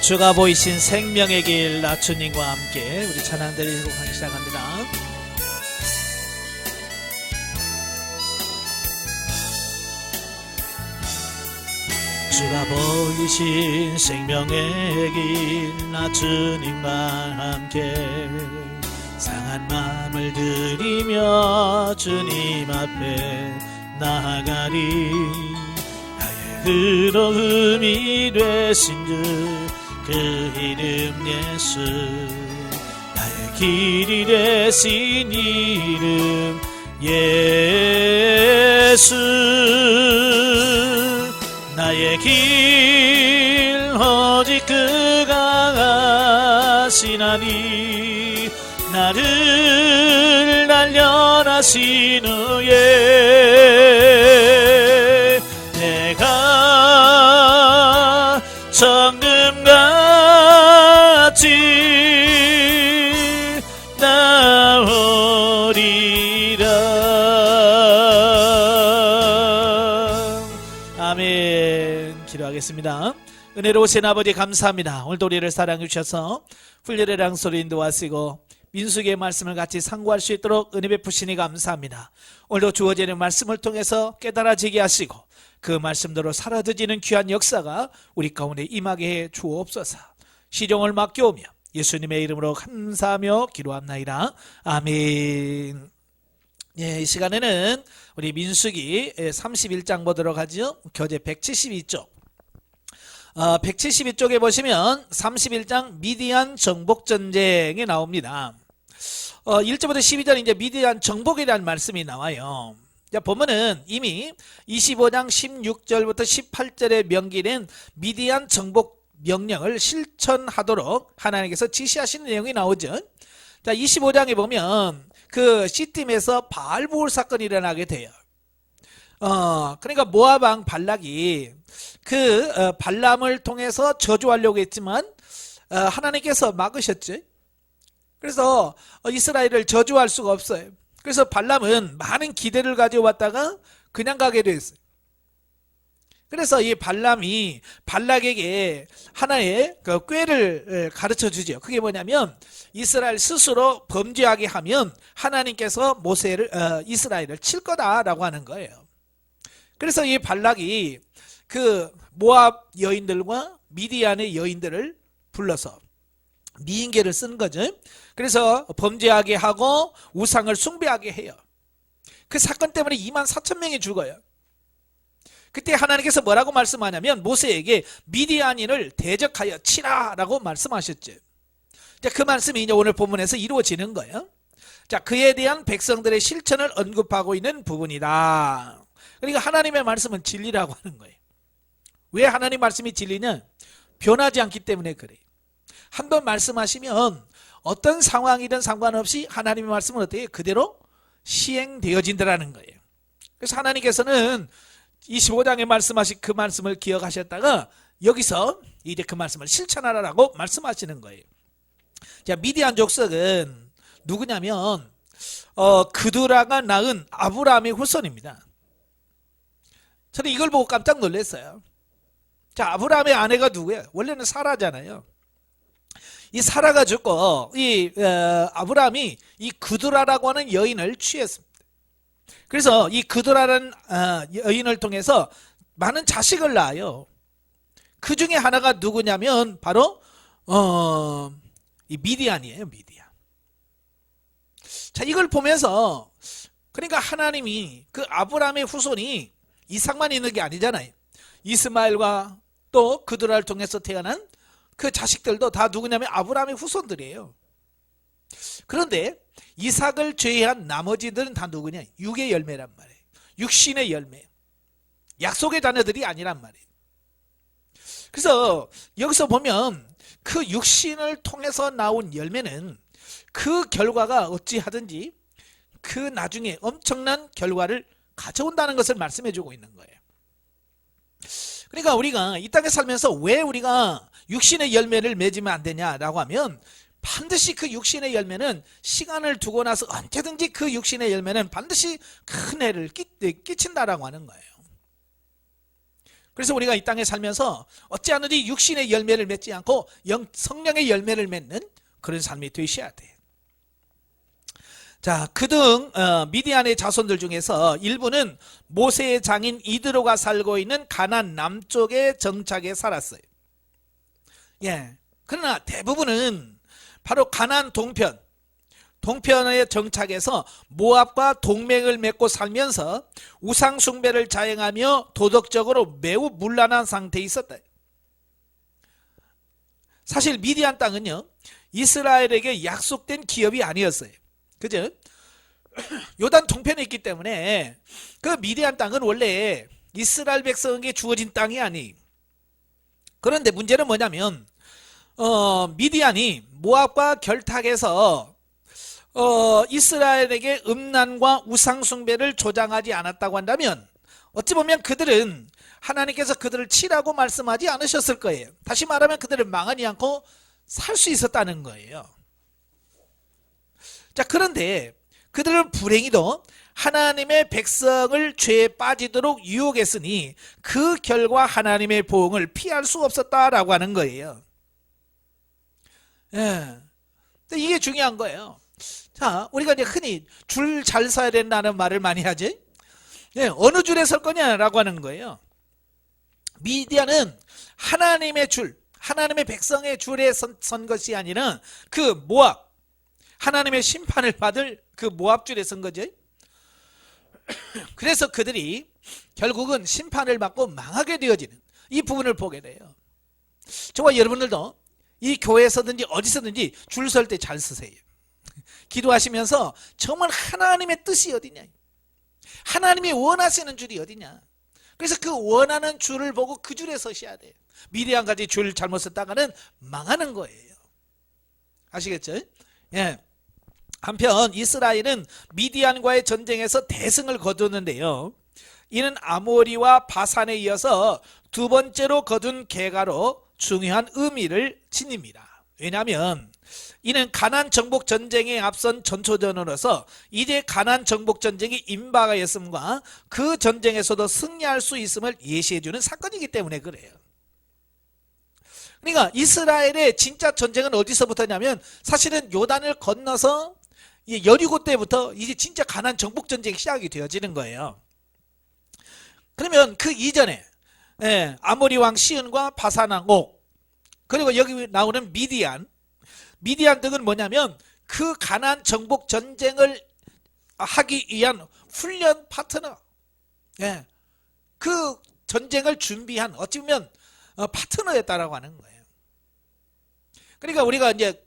주가 보이신 생명의 길 나주님과 함께 우리 찬양 드리고 가기 시작합니다. 주가 보이신 생명의 길 나주님과 함께 상한 마음을 들이며 주님 앞에 나아가리. 나의 의로움이 되신 주 그 이름 예수, 나의 길이 되신 이름 예수. 나의 길 오직 그가 아시나니 나를 단련하신 후에 내가 정금같이 나오리라. 아멘. 기도하겠습니다. 은혜로우신 아버지 감사합니다. 오늘도 우리를 사랑해 주셔서 훈련의 랑소리 인도하시고 민수기의 말씀을 같이 상고할 수 있도록 은혜 베푸시니 감사합니다. 오늘도 주어지는 말씀을 통해서 깨달아지게 하시고 그 말씀대로 사라져지는 귀한 역사가 우리 가운데 임하게 해 주옵소서. 시종을 맡겨오며 예수님의 이름으로 감사하며 기도합나이다. 아멘. 예, 이 시간에는 우리 민수기 31장 보도록 하죠. 교재 172쪽. 172쪽에 보시면 31장 미디안 정복전쟁이 나옵니다. 1절부터 12절 이제 미디안 정복이라는 말씀이 나와요. 자, 보면은 이미 25장 16절부터 18절에 명기된 미디안 정복 명령을 실천하도록 하나님께서 지시하시는 내용이 나오죠. 자, 25장에 보면 그 시팀에서 바알부올 사건이 일어나게 돼요. 그러니까 모압 왕 발락이 그 발람을 통해서 저주하려고 했지만 하나님께서 막으셨죠. 그래서 이스라엘을 저주할 수가 없어요. 그래서 발람은 많은 기대를 가지고 왔다가 그냥 가게 됐어요. 그래서 이 발람이 발락에게 하나의 그 꾀를 가르쳐 주죠. 그게 뭐냐면 이스라엘 스스로 범죄하게 하면 하나님께서 이스라엘을 칠 거다라고 하는 거예요. 그래서 이 발락이 그 모압 여인들과 미디안의 여인들을 불러서 미인계를 쓴 거죠. 그래서 범죄하게 하고 우상을 숭배하게 해요. 그 사건 때문에 24,000명이 죽어요. 그때 하나님께서 뭐라고 말씀하냐면 모세에게 미디안인을 대적하여 치라라고 말씀하셨죠. 그 말씀이 이제 오늘 본문에서 이루어지는 거예요. 자, 그에 대한 백성들의 실천을 언급하고 있는 부분이다. 그러니까 하나님의 말씀은 진리라고 하는 거예요. 왜 하나님 말씀이 진리냐? 변하지 않기 때문에 그래요. 한번 말씀하시면 어떤 상황이든 상관없이 하나님의 말씀은 어떻게 그대로 시행되어진다는 거예요. 그래서 하나님께서는 25장에 말씀하신 그 말씀을 기억하셨다가 여기서 이제 그 말씀을 실천하라고 말씀하시는 거예요. 자, 미디안 족속은 누구냐면 그두라가 낳은 아브라함의 후손입니다. 저는 이걸 보고 깜짝 놀랐어요. 자, 아브라함의 아내가 누구예요? 원래는 사라잖아요. 이 사라가 죽고 아브라함이 이 그두라라고 하는 여인을 취했습니다. 그래서 이 그두라라는 여인을 통해서 많은 자식을 낳아요. 그 중에 하나가 누구냐면 바로 이 미디안이에요. 미디안. 자, 이걸 보면서 그러니까 하나님이 그 아브라함의 후손이 이삭만 있는 게 아니잖아요. 이스마엘과 또 그두라를 통해서 태어난 그 자식들도 다 누구냐면 아브라함의 후손들이에요. 그런데 이삭을 제외한 나머지들은 다 누구냐? 육의 열매란 말이에요. 육신의 열매. 약속의 자녀들이 아니란 말이에요. 그래서 여기서 보면 그 육신을 통해서 나온 열매는 그 결과가 어찌하든지 그 나중에 엄청난 결과를 가져온다는 것을 말씀해 주고 있는 거예요. 그러니까 우리가 이 땅에 살면서 왜 우리가 육신의 열매를 맺으면 안 되냐라고 하면 반드시 그 육신의 열매는 시간을 두고 나서 언제든지 그 육신의 열매는 반드시 큰 해를 끼친다라고 하는 거예요. 그래서 우리가 이 땅에 살면서 어찌하든지 육신의 열매를 맺지 않고 성령의 열매를 맺는 그런 삶이 되셔야 돼요. 자, 그등 미디안의 자손들 중에서 일부는 모세의 장인 이드로가 살고 있는 가나안 남쪽의 정착에 살았어요. 예. 그러나 대부분은 바로 가나안 동편의 정착에서 모압과 동맹을 맺고 살면서 우상 숭배를 자행하며 도덕적으로 매우 문란한 상태에 있었다. 사실 미디안 땅은요, 이스라엘에게 약속된 기업이 아니었어요. 그죠? 요단 동편에 있기 때문에 그 미디안 땅은 원래 이스라엘 백성에게 주어진 땅이 아니에요. 그런데 문제는 뭐냐면 미디안이 모압과 결탁해서 이스라엘에게 음란과 우상숭배를 조장하지 않았다고 한다면 어찌 보면 그들은 하나님께서 그들을 치라고 말씀하지 않으셨을 거예요. 다시 말하면 그들을 망하지 않고 살 수 있었다는 거예요. 자, 그런데 그들은 불행히도 하나님의 백성을 죄에 빠지도록 유혹했으니 그 결과 하나님의 보응을 피할 수 없었다라고 하는 거예요. 예. 이게 중요한 거예요. 자, 우리가 이제 흔히 줄 잘 서야 된다는 말을 많이 하지. 예, 어느 줄에 설 거냐라고 하는 거예요. 미디안은 하나님의 줄, 하나님의 백성의 줄에 선 것이 아니라 그 모압, 하나님의 심판을 받을 그 모압 줄에 선 거죠. 그래서 그들이 결국은 심판을 받고 망하게 되어지는 이 부분을 보게 돼요. 저와 여러분들도 이 교회에서든지 어디서든지 줄 설 때 잘 서세요. 기도하시면서 정말 하나님의 뜻이 어디냐, 하나님이 원하시는 줄이 어디냐, 그래서 그 원하는 줄을 보고 그 줄에 서셔야 돼요. 미디안까지 줄 잘못 썼다가는 망하는 거예요. 아시겠죠? 예. 한편 이스라엘은 미디안과의 전쟁에서 대승을 거두는데요, 이는 아모리와 바산에 이어서 두 번째로 거둔 개가로 중요한 의미를 지닙니다. 왜냐하면 이는 가나안 정복 전쟁에 앞선 전초전으로서 이제 가나안 정복 전쟁이 임박하였음과 그 전쟁에서도 승리할 수 있음을 예시해주는 사건이기 때문에 그래요. 그러니까 이스라엘의 진짜 전쟁은 어디서부터냐면 사실은 요단을 건너서 여리고 때부터 이제 진짜 가나안 정복 전쟁이 시작이 되어지는 거예요. 그러면 그 이전에 아모리 왕 시은과 바산 왕 옥, 그리고 여기 나오는 미디안 등은 뭐냐면 그 가나안 정복 전쟁을 하기 위한 훈련 파트너, 그 전쟁을 준비한 어찌 보면 파트너였다라고 하는 거예요. 그러니까 우리가 이제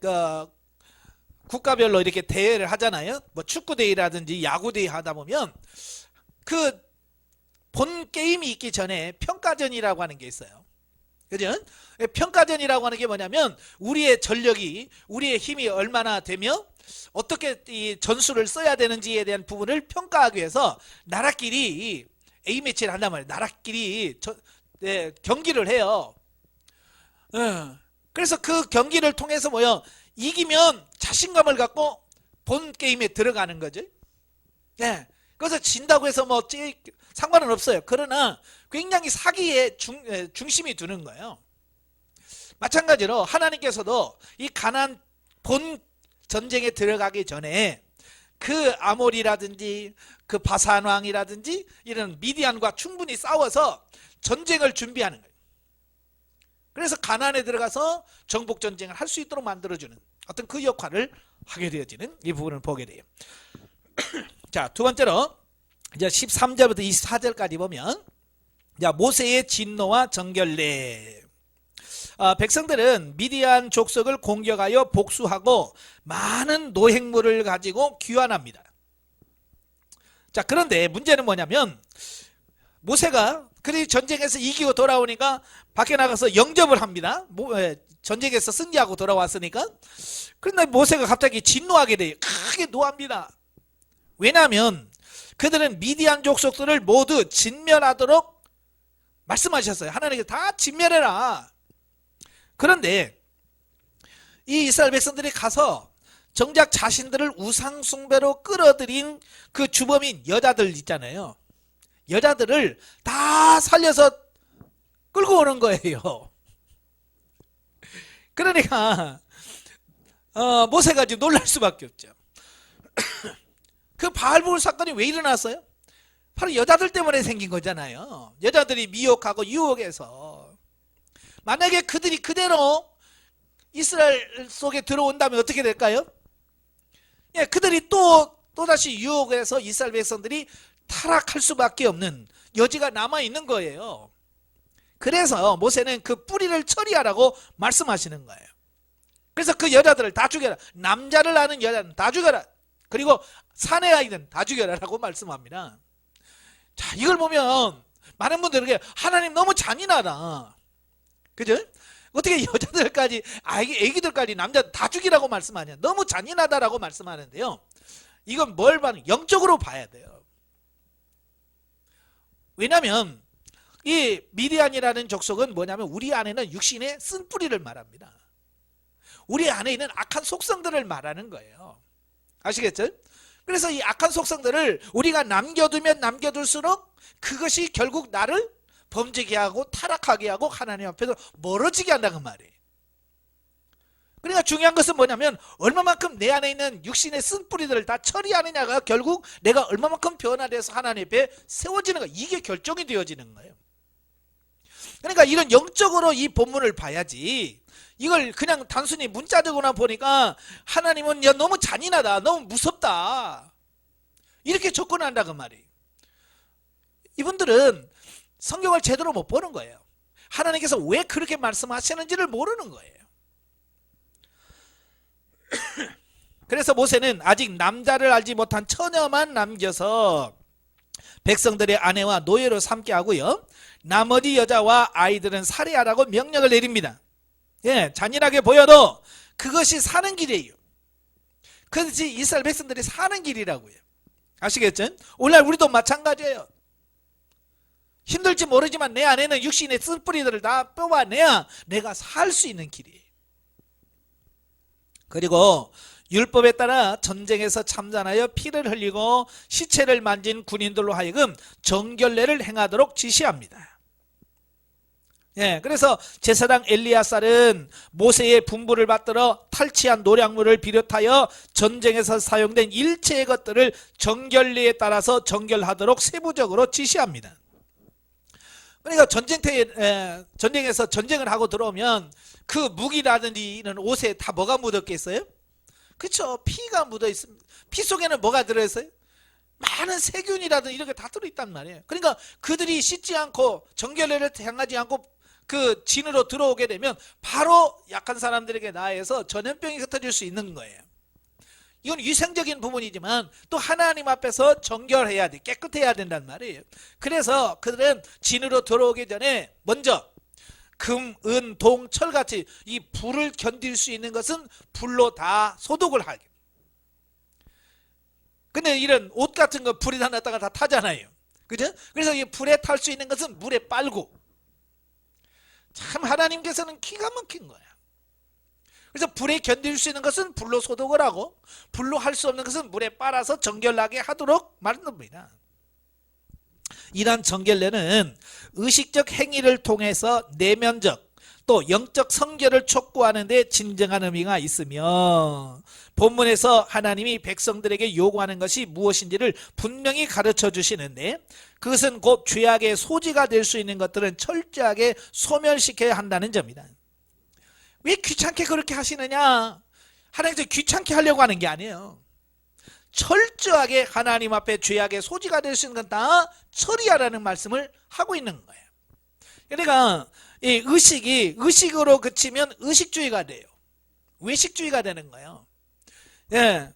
국가별로 이렇게 대회를 하잖아요. 뭐 축구 대회라든지 야구 대회 하다 보면 그 본 게임이 있기 전에 평가전이라고 하는 게 있어요. 그죠? 평가전이라고 하는 게 뭐냐면 우리의 전력이, 우리의 힘이 얼마나 되며 어떻게 이 전술을 써야 되는지에 대한 부분을 평가하기 위해서 나라끼리 A매치를 한단 말이에요. 나라끼리 경기를 해요. 그래서 그 경기를 통해서 뭐요? 이기면 자신감을 갖고 본 게임에 들어가는 거죠. 그래서 진다고 해서 뭐 상관은 없어요. 그러나 굉장히 사기에 중심이 두는 거예요. 마찬가지로 하나님께서도 이 가나안 본 전쟁에 들어가기 전에 그 아모리라든지 그 바산 왕이라든지 이런 미디안과 충분히 싸워서 전쟁을 준비하는 거예요. 그래서 가나안에 들어가서 정복 전쟁을 할 수 있도록 만들어주는 어떤 그 역할을 하게 되어지는 이 부분을 보게 돼요. 자, 두 번째로 이제 13절부터 24절까지 보면 모세의 진노와 정결례. 백성들은 미디안 족속을 공격하여 복수하고 많은 노획물을 가지고 귀환합니다. 자, 그런데 문제는 뭐냐면 모세가 그리 전쟁에서 이기고 돌아오니까 밖에 나가서 영접을 합니다. 전쟁에서 승리하고 돌아왔으니까. 그런데 모세가 갑자기 진노하게 돼요. 크게 노합니다. 왜냐하면 그들은 미디안 족속들을 모두 진멸하도록 말씀하셨어요. 하나님께서 다 진멸해라. 그런데 이 이스라엘 백성들이 가서 정작 자신들을 우상 숭배로 끌어들인 그 주범인 여자들 있잖아요. 여자들을 다 살려서 끌고 오는 거예요. 그러니까 모세가 지금 놀랄 수밖에 없죠. 그 바알볼 사건이 왜 일어났어요? 바로 여자들 때문에 생긴 거잖아요. 여자들이 미혹하고 유혹해서 만약에 그들이 그대로 이스라엘 속에 들어온다면 어떻게 될까요? 예, 그들이 또다시 유혹해서 이스라엘 백성들이 타락할 수밖에 없는 여지가 남아있는 거예요. 그래서 모세는 그 뿌리를 처리하라고 말씀하시는 거예요. 그래서 그 여자들을 다 죽여라. 남자를 아는 여자는 다 죽여라. 그리고 사내 아이는 다 죽여라 라고 말씀합니다. 자, 이걸 보면 많은 분들에게 하나님 너무 잔인하다. 그죠? 어떻게 여자들까지 애기들까지 남자 다 죽이라고 말씀하냐. 너무 잔인하다라고 말씀하는데요. 이건 뭘 봐요? 영적으로 봐야 돼요. 왜냐하면 이 미디안이라는 족속은 뭐냐면 우리 안에는 육신의 쓴뿌리를 말합니다. 우리 안에 있는 악한 속성들을 말하는 거예요. 아시겠죠? 그래서 이 악한 속성들을 우리가 남겨두면 남겨둘수록 그것이 결국 나를 범죄게 하고 타락하게 하고 하나님 앞에서 멀어지게 한다는 말이에요. 그러니까 중요한 것은 뭐냐면 얼마만큼 내 안에 있는 육신의 쓴뿌리들을 다 처리하느냐가 결국 내가 얼마만큼 변화돼서 하나님 앞에 세워지는가, 이게 결정이 되어지는 거예요. 그러니까 이런 영적으로 이 본문을 봐야지 이걸 그냥 단순히 문자 적으나 보니까 하나님은 야 너무 잔인하다, 너무 무섭다 이렇게 접근한다고 말이에요. 이분들은 성경을 제대로 못 보는 거예요. 하나님께서 왜 그렇게 말씀하시는지를 모르는 거예요. 그래서 모세는 아직 남자를 알지 못한 처녀만 남겨서 백성들의 아내와 노예로 삼게 하고요, 나머지 여자와 아이들은 살해하라고 명령을 내립니다. 예, 잔인하게 보여도 그것이 사는 길이에요. 그것이 이스라엘 백성들이 사는 길이라고요. 아시겠죠? 오늘날 우리도 마찬가지예요. 힘들지 모르지만 내 안에는 육신의 쓴뿌리들을 다 뽑아내야 내가 살 수 있는 길이에요. 그리고 율법에 따라 전쟁에서 참전하여 피를 흘리고 시체를 만진 군인들로 하여금 정결례를 행하도록 지시합니다. 예, 그래서 제사장 엘리야살은 모세의 분부를 받들어 탈취한 노략물을 비롯하여 전쟁에서 사용된 일체의 것들을 정결례에 따라서 정결하도록 세부적으로 지시합니다. 그러니까 전쟁에서 전쟁을 하고 들어오면 그 무기라든지 이런 옷에 다 뭐가 묻었겠어요? 그렇죠. 피가 묻어 있습니다. 피 속에는 뭐가 들어있어요? 많은 세균이라든지 이런 게 다 들어있단 말이에요. 그러니까 그들이 씻지 않고 정결례를 행하지 않고 그 진으로 들어오게 되면 바로 약한 사람들에게 나아서 전염병이 흩어질 수 있는 거예요. 이건 위생적인 부분이지만 또 하나님 앞에서 정결해야 돼, 깨끗해야 된단 말이에요. 그래서 그들은 진으로 들어오기 전에 먼저 금, 은, 동, 철같이 이 불을 견딜 수 있는 것은 불로 다 소독을 하게. 근데 이런 옷 같은 거 불이 다 났다가 다 타잖아요. 그죠? 그래서 이 불에 탈 수 있는 것은 물에 빨고. 참 하나님께서는 기가 막힌 거야. 그래서 불에 견딜 수 있는 것은 불로 소독을 하고 불로 할 수 없는 것은 물에 빨아서 정결나게 하도록 말합니다. 이러한 정결례는 의식적 행위를 통해서 내면적 또 영적 성결을 촉구하는 데 진정한 의미가 있으며 본문에서 하나님이 백성들에게 요구하는 것이 무엇인지를 분명히 가르쳐 주시는데 그것은 곧 죄악의 소지가 될 수 있는 것들은 철저하게 소멸시켜야 한다는 점이다. 왜 귀찮게 그렇게 하시느냐? 하나님께서 귀찮게 하려고 하는 게 아니에요. 철저하게 하나님 앞에 죄악의 소지가 될 수 있는 건 다 처리하라는 말씀을 하고 있는 거예요. 그러니까 이 의식으로 그치면 의식주의가 돼요. 외식주의가 되는 거예요. 예,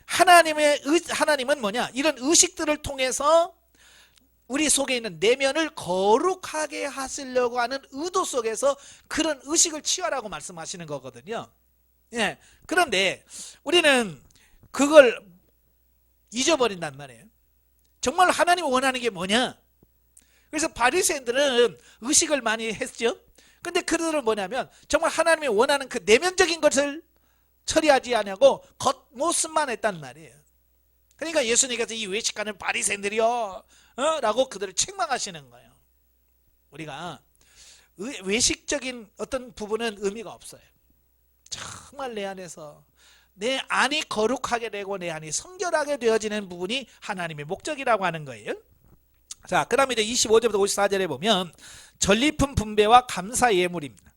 하나님은 뭐냐? 이런 의식들을 통해서 우리 속에 있는 내면을 거룩하게 하시려고 하는 의도 속에서 그런 의식을 취하라고 말씀하시는 거거든요. 예, 그런데 우리는 그걸 잊어버린단 말이에요. 정말 하나님이 원하는 게 뭐냐? 그래서 바리새인들은 의식을 많이 했죠. 근데 그들은 뭐냐면 정말 하나님이 원하는 그 내면적인 것을 처리하지 않냐고 겉모습만 했단 말이에요. 그러니까 예수님께서 이 외식하는 바리새인들이요 라고 그들을 책망하시는 거예요. 우리가 외식적인 어떤 부분은 의미가 없어요. 정말 내 안에서 내 안이 거룩하게 되고 내 안이 성결하게 되어지는 부분이 하나님의 목적이라고 하는 거예요. 자, 그 다음에 이제 25절부터 54절에 보면 전리품 분배와 감사 예물입니다.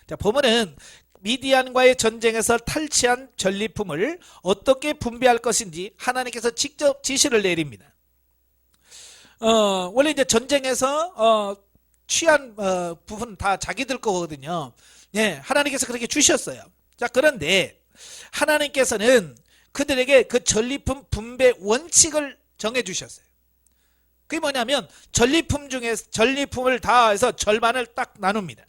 자, 보면은 미디안과의 전쟁에서 탈취한 전리품을 어떻게 분배할 것인지 하나님께서 직접 지시를 내립니다. 원래 이제 전쟁에서 취한 부분 다 자기들 거거든요. 예, 하나님께서 그렇게 주셨어요. 자, 그런데 하나님께서는 그들에게 그 전리품 분배 원칙을 정해 주셨어요. 그게 뭐냐면 전리품 중에 전리품을 다 해서 절반을 딱 나눕니다.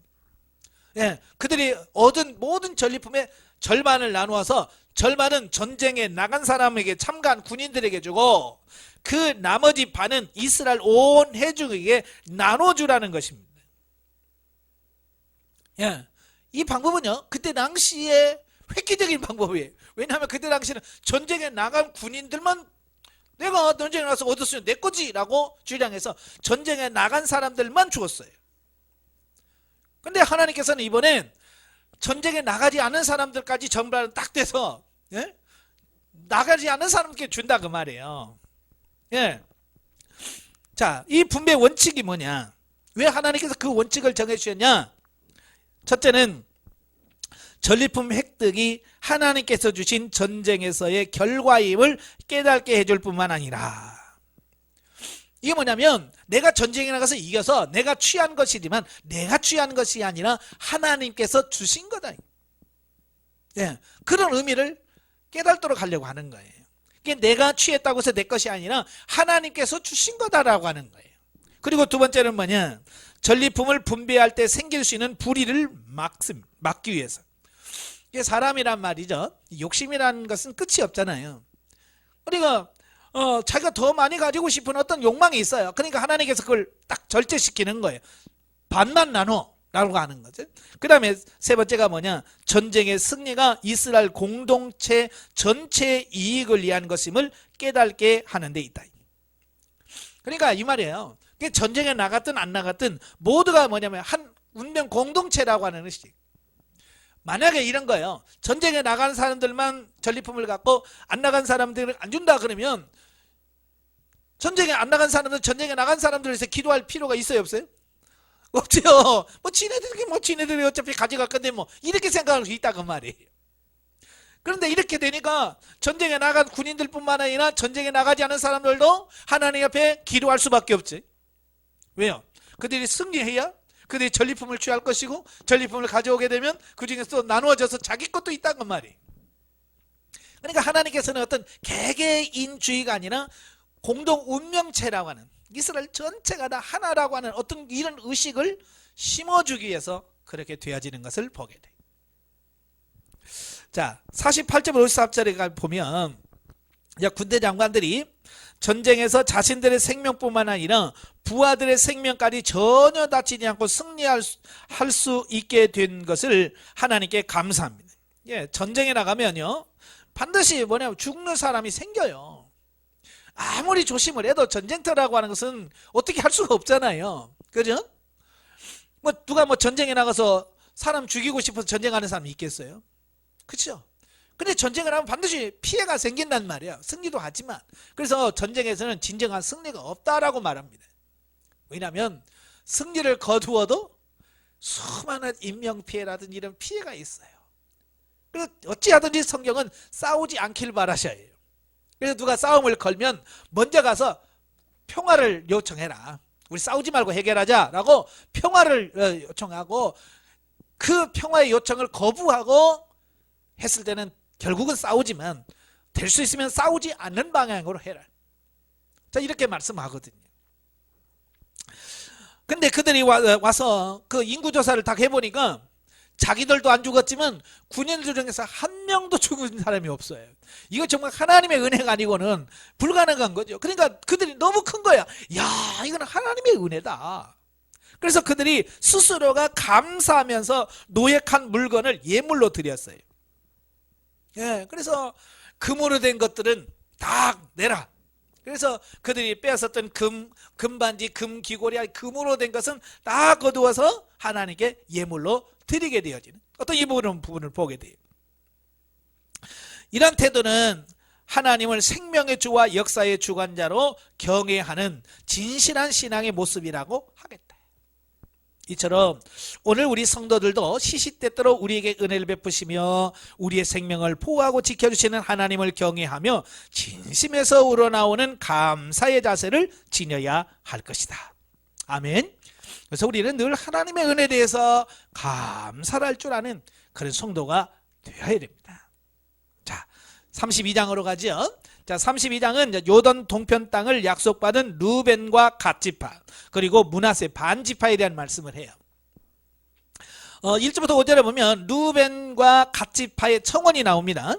예, 그들이 얻은 모든 전리품의 절반을 나누어서 절반은 전쟁에 나간 사람에게 참가한 군인들에게 주고 그 나머지 반은 이스라엘 온 회중에게 나눠주라는 것입니다. 예, 이 방법은요 그때 당시에 획기적인 방법이에요. 왜냐하면 그때 당시에는 전쟁에 나간 군인들만 내가 전쟁에 나가서 얻었으면 내 거지 라고 주장해서 전쟁에 나간 사람들만 주었어요. 근데 하나님께서는 이번엔 전쟁에 나가지 않은 사람들까지 전반을 딱 떼서 예? 나가지 않은 사람께 준다 그 말이에요. 예. 자, 이 분배 원칙이 뭐냐? 왜 하나님께서 그 원칙을 정해 주셨냐? 첫째는 전리품 획득이 하나님께서 주신 전쟁에서의 결과임을 깨닫게 해줄 뿐만 아니라 이게 뭐냐면 내가 전쟁에 나가서 이겨서 내가 취한 것이지만 내가 취한 것이 아니라 하나님께서 주신 거다. 예, 그런 의미를 깨닫도록 하려고 하는 거예요. 이게 내가 취했다고 해서 내 것이 아니라 하나님께서 주신 거다라고 하는 거예요. 그리고 두 번째는 뭐냐? 전리품을 분배할 때 생길 수 있는 불의를 막기 위해서. 이게 사람이란 말이죠. 욕심이라는 것은 끝이 없잖아요. 그러니까 자기가 더 많이 가지고 싶은 어떤 욕망이 있어요. 그러니까 하나님께서 그걸 딱 절제시키는 거예요. 반만 나눠라고 하는 거죠. 그 다음에 세 번째가 뭐냐? 전쟁의 승리가 이스라엘 공동체 전체의 이익을 위한 것임을 깨닫게 하는 데 있다. 그러니까 이 말이에요. 전쟁에 나갔든 안 나갔든 모두가 뭐냐면 한 운명 공동체라고 하는 것이. 만약에 이런 거예요. 전쟁에 나간 사람들만 전리품을 갖고 안 나간 사람들을 안 준다 그러면 전쟁에 안 나간 사람들, 전쟁에 나간 사람들에서 기도할 필요가 있어요, 없어요? 없죠. 지네들이 어차피 가져갈 건데 이렇게 생각할 수 있다 그 말이에요. 그런데 이렇게 되니까 전쟁에 나간 군인들뿐만 아니라 전쟁에 나가지 않은 사람들도 하나님 앞에 기도할 수밖에 없지. 왜요? 그들이 승리해야 그들이 전리품을 취할 것이고 전리품을 가져오게 되면 그 중에서 또 나누어져서 자기 것도 있다는 말이에요. 그러니까 하나님께서는 어떤 개개인주의가 아니라 공동 운명체라고 하는 이스라엘 전체가 다 하나라고 하는 어떤 이런 의식을 심어주기 위해서 그렇게 되어지는 것을 보게 돼요. 자, 48절 54절에 보면 군대 장관들이 전쟁에서 자신들의 생명뿐만 아니라 부하들의 생명까지 전혀 다치지 않고 승리할 수 있게 된 것을 하나님께 감사합니다. 예, 전쟁에 나가면요 반드시 뭐냐면 죽는 사람이 생겨요. 아무리 조심을 해도 전쟁터라고 하는 것은 어떻게 할 수가 없잖아요. 그죠? 누가 전쟁에 나가서 사람 죽이고 싶어서 전쟁하는 사람이 있겠어요? 그렇죠? 근데 전쟁을 하면 반드시 피해가 생긴단 말이에요. 승리도 하지만. 그래서 전쟁에서는 진정한 승리가 없다라고 말합니다. 왜냐하면 승리를 거두어도 수많은 인명피해라든지 이런 피해가 있어요. 그래서 어찌하든지 성경은 싸우지 않길 바라셔야 해요. 그래서 누가 싸움을 걸면 먼저 가서 평화를 요청해라. 우리 싸우지 말고 해결하자라고 평화를 요청하고 그 평화의 요청을 거부하고 했을 때는 결국은 싸우지만 될 수 있으면 싸우지 않는 방향으로 해라. 자, 이렇게 말씀하거든요. 근데 그들이 와서 그 인구조사를 딱 해보니까 자기들도 안 죽었지만 군인들 중에서 한 명도 죽은 사람이 없어요. 이거 정말 하나님의 은혜가 아니고는 불가능한 거죠. 그러니까 그들이 너무 큰 거야. 야, 이거는 하나님의 은혜다. 그래서 그들이 스스로가 감사하면서 노획한 물건을 예물로 드렸어요. 예, 그래서 금으로 된 것들은 다 내라. 그래서 그들이 빼앗았던 금반지, 금귀고리, 금으로 된 것은 다 거두어서 하나님께 예물로 드리게 되어지는 어떤 이 부분을 보게 돼요. 이런 태도는 하나님을 생명의 주와 역사의 주관자로 경외하는 진실한 신앙의 모습이라고 하겠다. 이처럼 오늘 우리 성도들도 시시때때로 우리에게 은혜를 베푸시며 우리의 생명을 보호하고 지켜주시는 하나님을 경외하며 진심에서 우러나오는 감사의 자세를 지녀야 할 것이다. 아멘. 그래서 우리는 늘 하나님의 은혜에 대해서 감사를 할 줄 아는 그런 성도가 되어야 됩니다. 자, 32장으로 가죠. 자, 32장은 요단 동편 땅을 약속받은 루벤과 갓지파 그리고 므낫세 반지파에 대한 말씀을 해요. 1절부터 5절에 보면 루벤과 갓지파의 청원이 나옵니다.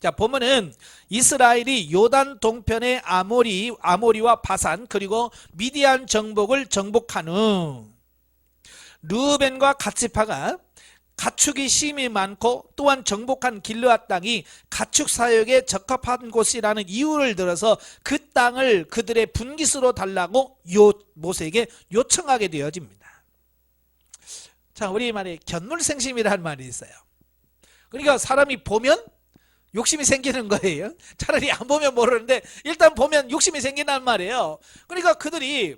자, 보면은 이스라엘이 요단 동편의 아모리와 바산 그리고 미디안 정복을 정복한 후 루벤과 갓지파가 가축이 심이 많고 또한 정복한 길르앗 땅이 가축 사육에 적합한 곳이라는 이유를 들어서 그 땅을 그들의 분깃으로 달라고 모세에게 요청하게 되어집니다. 자, 우리 말에 견물생심이라는 말이 있어요. 그러니까 사람이 보면 욕심이 생기는 거예요. 차라리 안 보면 모르는데 일단 보면 욕심이 생긴단 말이에요. 그러니까 그들이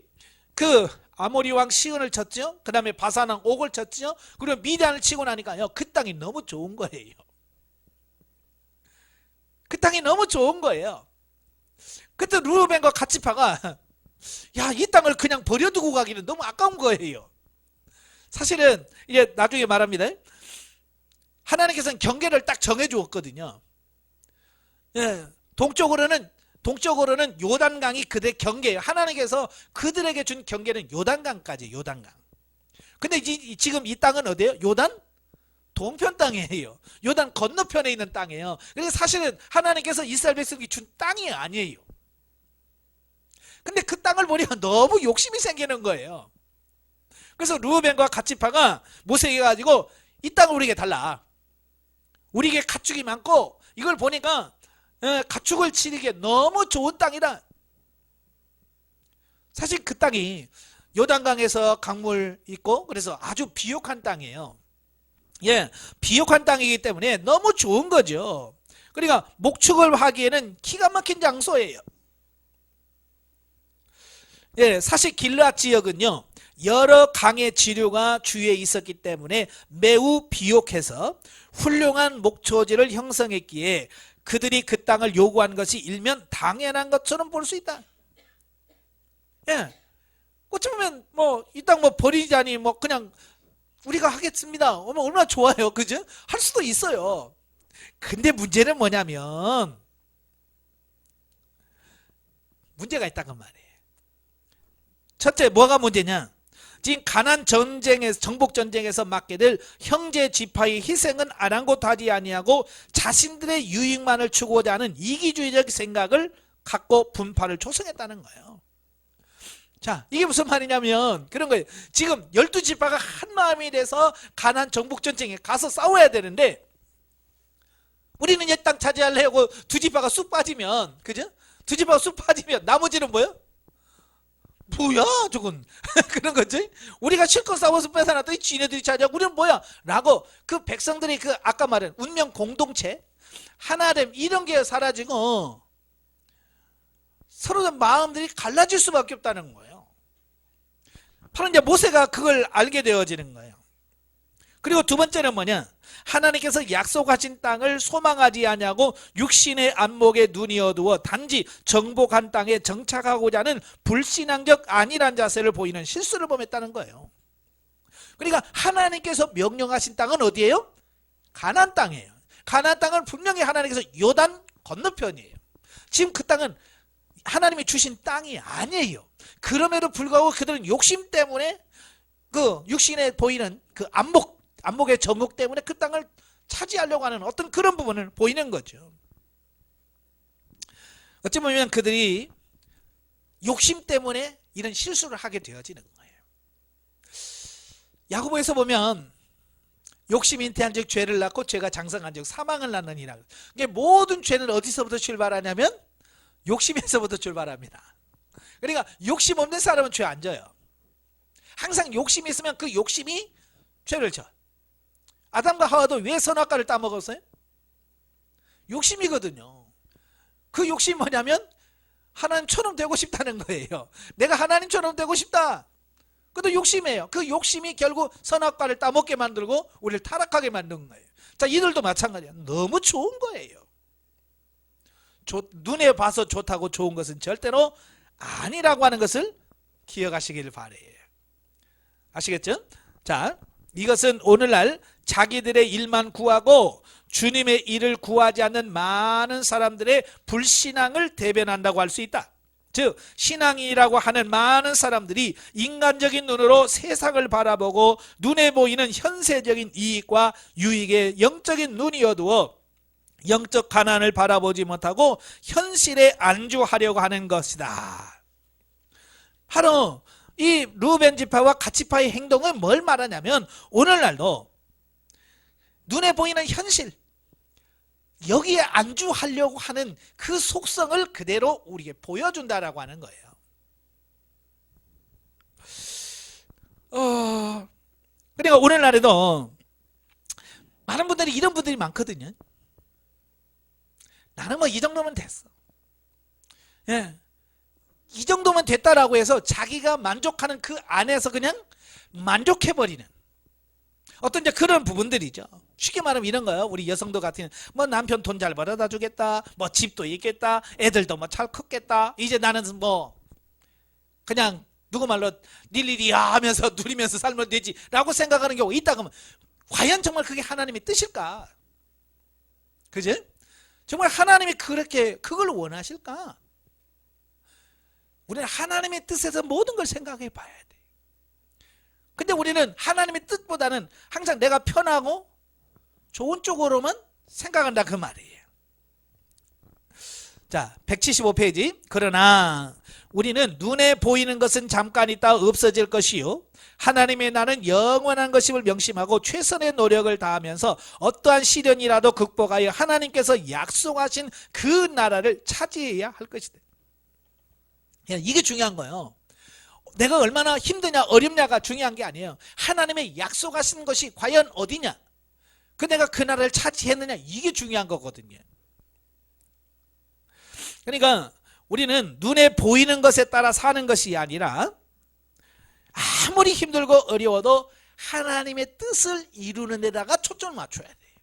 그 아모리 왕 시온을 쳤죠. 그 다음에 바산 왕 옥을 쳤죠. 그리고 미디안을 치고 나니까요, 그 땅이 너무 좋은 거예요. 그 땅이 너무 좋은 거예요. 그때 루벤과 갓지파가 야, 이 땅을 그냥 버려두고 가기는 너무 아까운 거예요. 사실은 이제 나중에 말합니다. 하나님께서는 경계를 딱 정해 주었거든요. 예, 동쪽으로는 요단강이 그들의 경계예요. 하나님께서 그들에게 준 경계는 요단강까지, 요단강. 근데 지금 이 땅은 어디예요? 요단 동편 땅이에요. 요단 건너편에 있는 땅이에요. 그래서 사실은 하나님께서 이스라엘 백성에게 준 땅이 아니에요. 근데 그 땅을 보니까 너무 욕심이 생기는 거예요. 그래서 르우벤과 갓지파가 모세에게 가지고 이 땅을 우리에게 달라. 우리에게 가축이 많고 이걸 보니까 가축을 치르기에 너무 좋은 땅이다. 사실 그 땅이 요단강에서 강물 있고 그래서 아주 비옥한 땅이에요. 예, 비옥한 땅이기 때문에 너무 좋은 거죠. 그러니까 목축을 하기에는 기가 막힌 장소예요. 예, 사실 길르앗 지역은요, 여러 강의 지류가 주위에 있었기 때문에 매우 비옥해서 훌륭한 목초지를 형성했기에 그들이 그 땅을 요구한 것이 일면 당연한 것처럼 볼 수 있다. 예, 어쩌면 뭐 이 땅 뭐 버리자니 뭐 그냥 우리가 하겠습니다. 얼마나 좋아요, 그죠? 할 수도 있어요. 근데 문제는 뭐냐면 문제가 있다는 말이에요. 첫째, 뭐가 문제냐? 지금 가나안 전쟁에서, 정복 전쟁에서 맞게 될 형제 지파의 희생은 아랑곳하지 아니하고 자신들의 유익만을 추구하지 않은 이기주의적 생각을 갖고 분파를 조성했다는 거예요. 자, 이게 무슨 말이냐면 그런 거예요. 지금 12지파가 한 마음이 돼서 가나안 정복 전쟁에 가서 싸워야 되는데 우리는 이 땅 차지하려고 두 지파가 쑥 빠지면, 그죠? 두 지파가 쑥 빠지면 나머지는 뭐예요? 뭐야 저건 그런 거지. 우리가 실컷 싸워서 뺏어놨더니 지네들이 차지하고 우리는 뭐야 라고 그 백성들이 그 아까 말한 운명 공동체 하나됨 이런 게 사라지고 서로 마음들이 갈라질 수밖에 없다는 거예요. 바로 이제 모세가 그걸 알게 되어지는 거예요. 그리고 두 번째는 뭐냐, 하나님께서 약속하신 땅을 소망하지 아니하고 육신의 안목에 눈이 어두워 단지 정복한 땅에 정착하고자 하는 불신앙적 안일한 자세를 보이는 실수를 범했다는 거예요. 그러니까 하나님께서 명령하신 땅은 어디예요? 가나안 땅이에요. 가나안 땅은 분명히 하나님께서 요단 건너편이에요. 지금 그 땅은 하나님이 주신 땅이 아니에요. 그럼에도 불구하고 그들은 욕심 때문에 그 육신에 보이는 그 안목의 정욕 때문에 그 땅을 차지하려고 하는 어떤 그런 부분을 보이는 거죠. 어찌 보면 그들이 욕심 때문에 이런 실수를 하게 되어지는 거예요. 야고보에서 보면 욕심 잉태한 즉 죄를 낳고 죄가 장성한 즉 사망을 낳느니라. 이게 모든 죄는 어디서부터 출발하냐면 욕심에서부터 출발합니다. 그러니까 욕심 없는 사람은 죄 안 져요. 항상 욕심이 있으면 그 욕심이 죄를 져. 아담과 하와도 왜 선악과를 따먹었어요? 욕심이거든요. 그 욕심이 뭐냐면 하나님처럼 되고 싶다는 거예요. 내가 하나님처럼 되고 싶다. 그것도 욕심이에요. 그 욕심이 결국 선악과를 따먹게 만들고 우리를 타락하게 만든 거예요. 자, 이들도 마찬가지야. 너무 좋은 거예요. 눈에 봐서 좋다고 좋은 것은 절대로 아니라고 하는 것을 기억하시길 바래요. 아시겠죠? 자, 이것은 오늘날 자기들의 일만 구하고 주님의 일을 구하지 않는 많은 사람들의 불신앙을 대변한다고 할 수 있다. 즉 신앙이라고 하는 많은 사람들이 인간적인 눈으로 세상을 바라보고 눈에 보이는 현세적인 이익과 유익에 영적인 눈이 어두워 영적 가난을 바라보지 못하고 현실에 안주하려고 하는 것이다. 바로 이 르우벤 지파와 갓 지파의 행동은 뭘 말하냐면 오늘날도 눈에 보이는 현실, 여기에 안주하려고 하는 그 속성을 그대로 우리에게 보여준다라고 하는 거예요. 그러니까 오늘날에도 많은 분들이 이런 분들이 많거든요. 나는 뭐 이 정도면 됐어. 예. 이 정도면 됐다라고 해서 자기가 만족하는 그 안에서 그냥 만족해버리는 어떤 이제 그런 부분들이죠. 쉽게 말하면 이런 거예요. 우리 여성도 같은 뭐 남편 돈 잘 벌어다 주겠다, 뭐 집도 있겠다, 애들도 뭐 잘 컸겠다, 이제 나는 뭐 그냥 누구 말로 닐일이야 하면서 누리면서 살면 되지 라고 생각하는 경우가 있다. 그러면 과연 정말 그게 하나님의 뜻일까? 그죠? 정말 하나님이 그렇게 그걸 원하실까? 우리는 하나님의 뜻에서 모든 걸 생각해 봐야 돼. 근데 우리는 하나님의 뜻보다는 항상 내가 편하고 좋은 쪽으로만 생각한다 그 말이에요. 자, 175페이지. 그러나 우리는 눈에 보이는 것은 잠깐 있다 없어질 것이요 하나님의 나는 영원한 것임을 명심하고 최선의 노력을 다하면서 어떠한 시련이라도 극복하여 하나님께서 약속하신 그 나라를 차지해야 할 것이다. 이게 중요한 거예요. 내가 얼마나 힘드냐 어렵냐가 중요한 게 아니에요. 하나님의 약속하신 것이 과연 어디냐, 내가 그 나라를 차지했느냐, 이게 중요한 거거든요. 그러니까 우리는 눈에 보이는 것에 따라 사는 것이 아니라 아무리 힘들고 어려워도 하나님의 뜻을 이루는 데다가 초점을 맞춰야 돼요.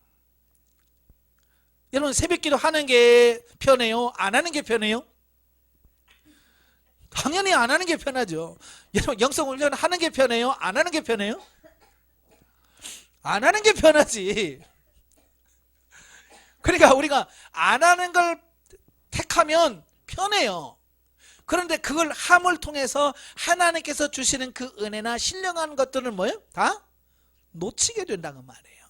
여러분, 새벽기도 하는 게 편해요? 안 하는 게 편해요? 당연히 안 하는 게 편하죠. 여러분, 영성훈련 하는 게 편해요? 안 하는 게 편해요? 안 하는 게 편하지. 그러니까 우리가 안 하는 걸 택하면 편해요. 그런데 그걸 함을 통해서 하나님께서 주시는 그 은혜나 신령한 것들은 뭐예요? 다 놓치게 된다는 말이에요.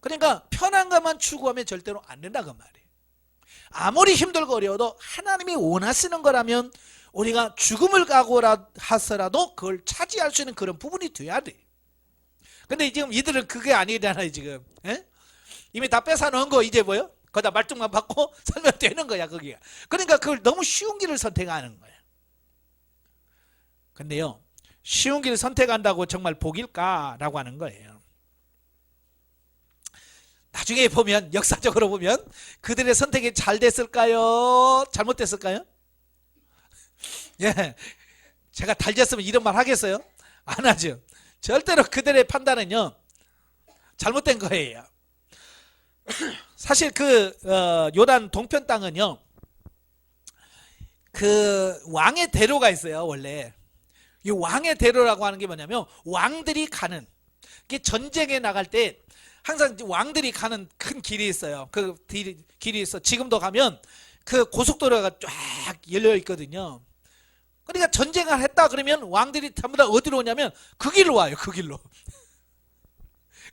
그러니까 편한 것만 추구하면 절대로 안 된다는 말이에요. 아무리 힘들고 어려워도 하나님이 원하시는 거라면 우리가 죽음을 각오하더라도 그걸 차지할 수 있는 그런 부분이 돼야 돼. 근데 지금 이들은 그게 아니잖아요. 지금 이미 다 뺏어놓은 거 이제 뭐요? 거기다 말뚝만 받고 살면 되는 거야 거기가. 그러니까 그걸 너무 쉬운 길을 선택하는 거야. 근데요, 쉬운 길을 선택한다고 정말 복일까라고 하는 거예요. 나중에 보면, 역사적으로 보면 그들의 선택이 잘 됐을까요? 잘못됐을까요? 예, 제가 달졌으면 이런 말 하겠어요? 안 하죠. 절대로 그들의 판단은요 잘못된 거예요. 사실 그 요단 동편 땅은요 그 왕의 대로가 있어요. 원래 이 왕의 대로라고 하는 게 뭐냐면 왕들이 가는, 이게 전쟁에 나갈 때 항상 왕들이 가는 큰 길이 있어요. 그 길이 있어. 지금도 가면 그 고속도로가 쫙 열려 있거든요. 그러니까 전쟁을 했다 그러면 왕들이 전부 다 어디로 오냐면 그 길로 와요. 그 길로.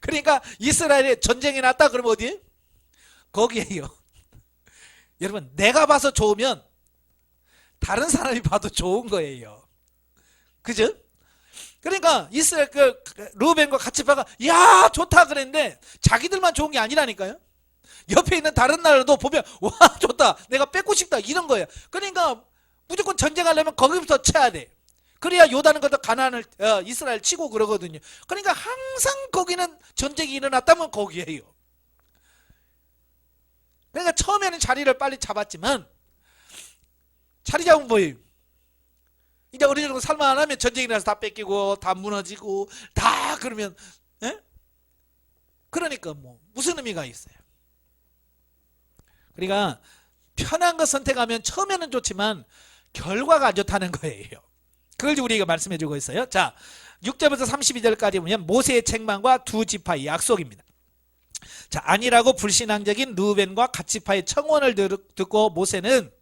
그러니까 이스라엘에 전쟁이 났다 그러면 어디? 거기에요. 여러분, 내가 봐서 좋으면 다른 사람이 봐도 좋은 거예요. 그죠? 그러니까 이스라엘 그 르우벤과 갓 지파가 야 좋다 그랬는데 자기들만 좋은 게 아니라니까요. 옆에 있는 다른 나라도 보면 와 좋다 내가 뺏고 싶다 이런 거예요. 그러니까 무조건 전쟁하려면 거기부터 쳐야 돼. 그래야 요다는 것도 가나안을 이스라엘 치고 그러거든요. 그러니까 항상 거기는 전쟁이 일어났다면 거기에요. 그러니까 처음에는 자리를 빨리 잡았지만 자리 잡으면 뭐예요? 이제 어느 정도 살만하면 전쟁이 나서 다 뺏기고 다 무너지고 다 그러면 에? 그러니까 뭐 무슨 의미가 있어요? 그러니까 편한 거 선택하면 처음에는 좋지만 결과가 안 좋다는 거예요. 그걸 우리가 말씀해 주고 있어요. 자, 6절부터 32절까지 보면 모세의 책망과 두 지파의 약속입니다. 자, 안일하고 불신앙적인 르우벤과 갓 지파의 청원을 듣고 모세는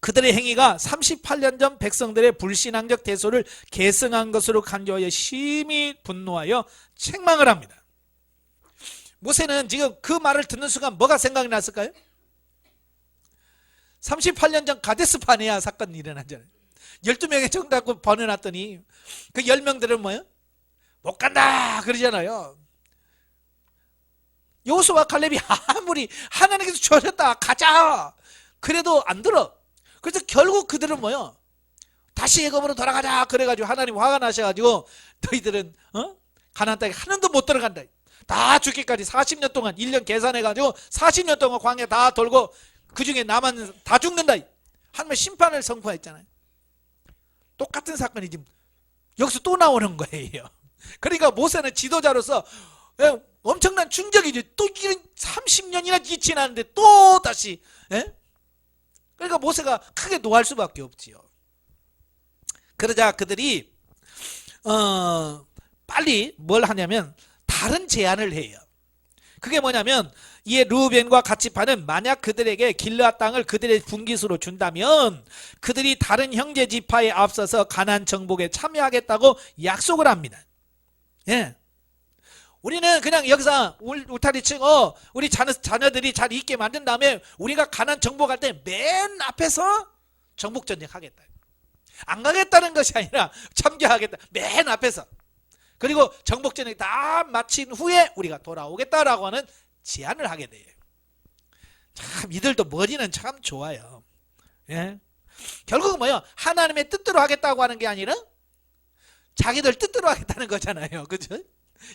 그들의 행위가 38년 전 백성들의 불신앙적 대소를 계승한 것으로 간주하여 심히 분노하여 책망을 합니다. 모세는 지금 그 말을 듣는 순간 뭐가 생각이 났을까요? 38년 전 가데스 바네아 사건이 일어나잖아요. 12명의 정답고 보내놨더니 그 10명들은 뭐예요? 못 간다 그러잖아요. 여호수아와 칼렙이 아무리 하나님께서 주셨다 가자 그래도 안 들어. 그래서 결국 그들은 뭐예요? 다시 애굽으로 돌아가자 그래가지고 하나님 화가 나셔가지고 너희들은 가나안 땅에 하나도 못 들어간다. 다 죽기까지 40년 동안 1년 계산해가지고 40년 동안 광야 다 돌고 그 중에 남은 다 죽는다. 하나님의 심판을 선포했잖아요. 똑같은 사건이 지금 여기서 또 나오는 거예요. 그러니까 모세는 지도자로서 엄청난 충격이죠. 또 30년이나 지나는데 또 다시 그러니까 모세가 크게 노할 수밖에 없지요. 그러자 그들이 빨리 뭘 하냐면 다른 제안을 해요. 그게 뭐냐면 이에 르우벤과 갓 지파는 만약 그들에게 길르앗 땅을 그들의 분깃으로 준다면 그들이 다른 형제 지파에 앞서서 가나안 정복에 참여하겠다고 약속을 합니다. 예. 우리는 그냥 여기서 울타리 치고 우리 자녀들이 잘 있게 만든 다음에 우리가 가나안 정복할 때 맨 앞에서 정복 전쟁 하겠다. 안 가겠다는 것이 아니라 참여하겠다. 맨 앞에서. 그리고 정복 전쟁 다 마친 후에 우리가 돌아오겠다라고 하는 제안을 하게 돼요. 참 이들도 머리는 참 좋아요. 예? 결국은 뭐예요? 하나님의 뜻대로 하겠다고 하는 게 아니라 자기들 뜻대로 하겠다는 거잖아요. 그죠?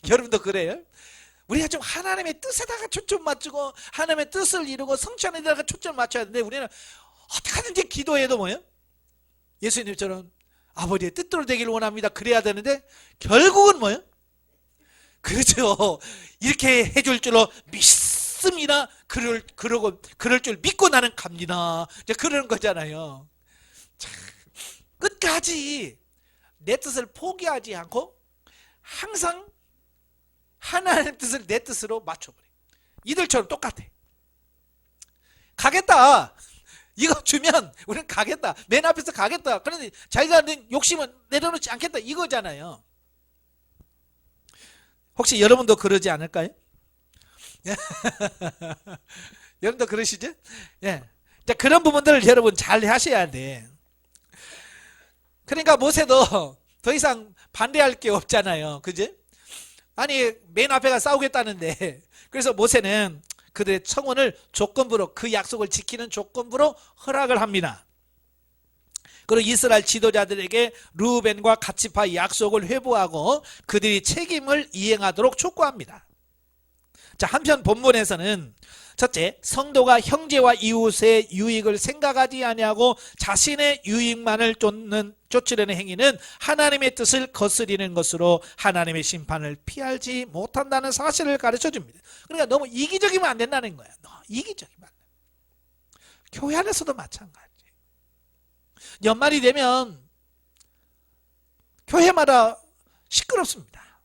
여러분도 그래요? 우리가 좀 하나님의 뜻에다가 초점 맞추고 하나님의 뜻을 이루고 성취하는 데다가 초점을 맞춰야 되는데 우리는 어떻게 하든지 기도해도 뭐예요? 예수님처럼 아버지의 뜻대로 되기를 원합니다. 그래야 되는데 결국은 뭐예요? 그렇죠. 이렇게 해줄 줄로 믿습니다. 그럴 줄 믿고 나는 갑니다. 이제 그러는 거잖아요. 참, 끝까지 내 뜻을 포기하지 않고 항상 하나님의 뜻을 내 뜻으로 맞춰버려. 이들처럼 똑같아. 가겠다. 이거 주면 우리는 가겠다. 맨 앞에서 가겠다. 그런데 자기가 낸 욕심은 내려놓지 않겠다. 이거잖아요. 혹시 여러분도 그러지 않을까요? 여러분도 그러시죠? 예. 자, 그런 부분들을 여러분 잘 하셔야 돼. 그러니까 모세도 더 이상 반대할 게 없잖아요. 그죠? 아니, 맨 앞에가 싸우겠다는데. 그래서 모세는 그들의 청원을 조건부로 그 약속을 지키는 조건부로 허락을 합니다. 그리고 이스라엘 지도자들에게 르우벤과 갓 지파의 약속을 회부하고 그들이 책임을 이행하도록 촉구합니다. 자, 한편 본문에서는 첫째, 성도가 형제와 이웃의 유익을 생각하지 아니하고 자신의 유익만을 쫓으려는 행위는 하나님의 뜻을 거스리는 것으로 하나님의 심판을 피하지 못한다는 사실을 가르쳐 줍니다. 그러니까 너무 이기적이면 안 된다는 거야. 너무 이기적이면 안 돼. 교회 안에서도 마찬가지. 연말이 되면 교회마다 시끄럽습니다.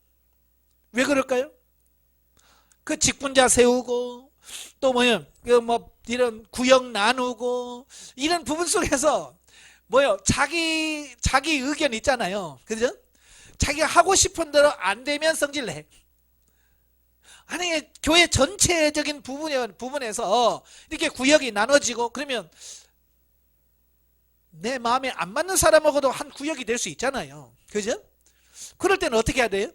왜 그럴까요? 그 직분자 세우고 또 뭐요? 이런 구역 나누고 이런 부분 속에서 뭐요? 자기 의견 있잖아요. 그죠? 자기가 하고 싶은 대로 안 되면 성질내. 아니, 교회 전체적인 부분에서 이렇게 구역이 나눠지고 그러면 내 마음에 안 맞는 사람하고도 한 구역이 될 수 있잖아요. 그죠? 그럴 때는 어떻게 해야 돼요?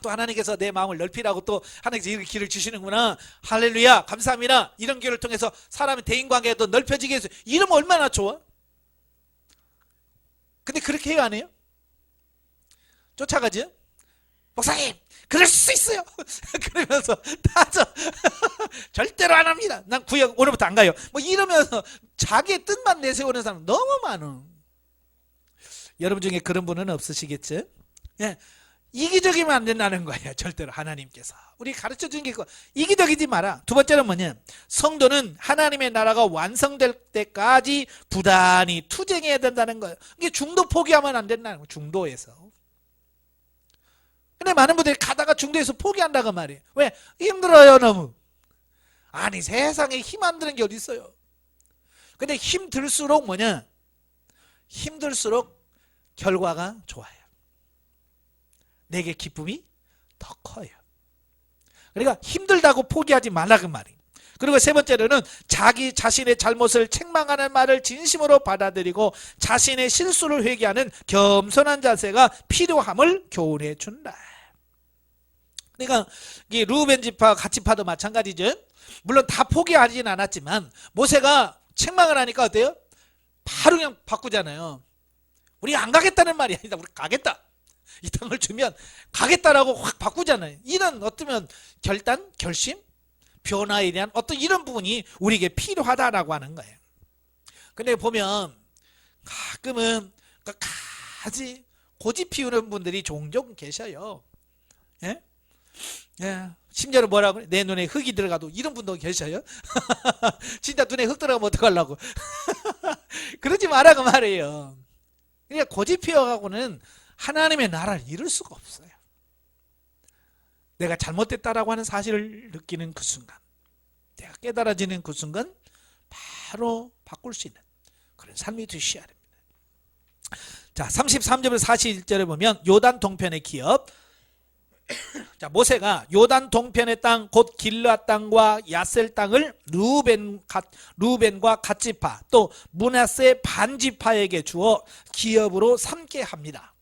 또 하나님께서 내 마음을 넓히라고 또 하나님께서 이렇게 길을 주시는구나. 할렐루야, 감사합니다. 이런 길을 통해서 사람의 대인관계가 더 넓혀지게 해서 이러면 얼마나 좋아? 근데 그렇게 해요, 안 해요? 쫓아가죠? 목사님, 그럴 수 있어요. 그러면서 다져. 절대로 안 합니다. 난 구역 오늘부터 안 가요. 뭐 이러면서 자기의 뜻만 내세우는 사람 너무 많아. 여러분 중에 그런 분은 없으시겠죠? 예. 이기적이면 안 된다는 거예요. 절대로 하나님께서 우리 가르쳐 준 게 이기적이지 마라. 두 번째는 뭐냐, 성도는 하나님의 나라가 완성될 때까지 부단히 투쟁해야 된다는 거예요. 이게 중도 포기하면 안 된다는 거예요. 중도에서. 근데 많은 분들이 가다가 중도에서 포기한다고 말이에요. 왜? 힘들어요, 너무. 아니, 세상에 힘 안 드는 게 어디 있어요. 근데 힘들수록 뭐냐, 힘들수록 결과가 좋아요. 내게 기쁨이 더 커요. 그러니까 힘들다고 포기하지 말라 그 말이에요. 그리고 세 번째로는 자기 자신의 잘못을 책망하는 말을 진심으로 받아들이고 자신의 실수를 회개하는 겸손한 자세가 필요함을 교훈해 준다. 그러니까 이 루벤 지파, 갓 지파도 마찬가지죠. 물론 다 포기하진 않았지만 모세가 책망을 하니까 어때요? 바로 그냥 바꾸잖아요. 우리 안 가겠다는 말이 아니다. 우리 가겠다. 이 땅을 주면 가겠다라고 확 바꾸잖아요. 이런 어쩌면 결단, 결심, 변화에 대한 어떤 이런 부분이 우리에게 필요하다라고 하는 거예요. 근데 보면 가끔은 끝까지 고집 피우는 분들이 종종 계셔요. 예? 예. 심지어는 뭐라고, 내 눈에 흙이 들어가도, 이런 분도 계셔요. 진짜 눈에 흙 들어가면 어떡하려고. 그러지 말라고 말이에요. 그러니까 고집 피워가고는 하나님의 나라를 이룰 수가 없어요. 내가 잘못됐다라고 하는 사실을 느끼는 그 순간, 내가 깨달아지는 그 순간 바로 바꿀 수 있는 그런 삶이 되셔야 됩니다. 자, 33절에서 41절에 보면 요단 동편의 기업. 자, 모세가 요단 동편의 땅 곧 길르앗 땅과 야셀 땅을 루벤과 갓 지파 또 므낫세 반 지파에게 주어 기업으로 삼게 합니다.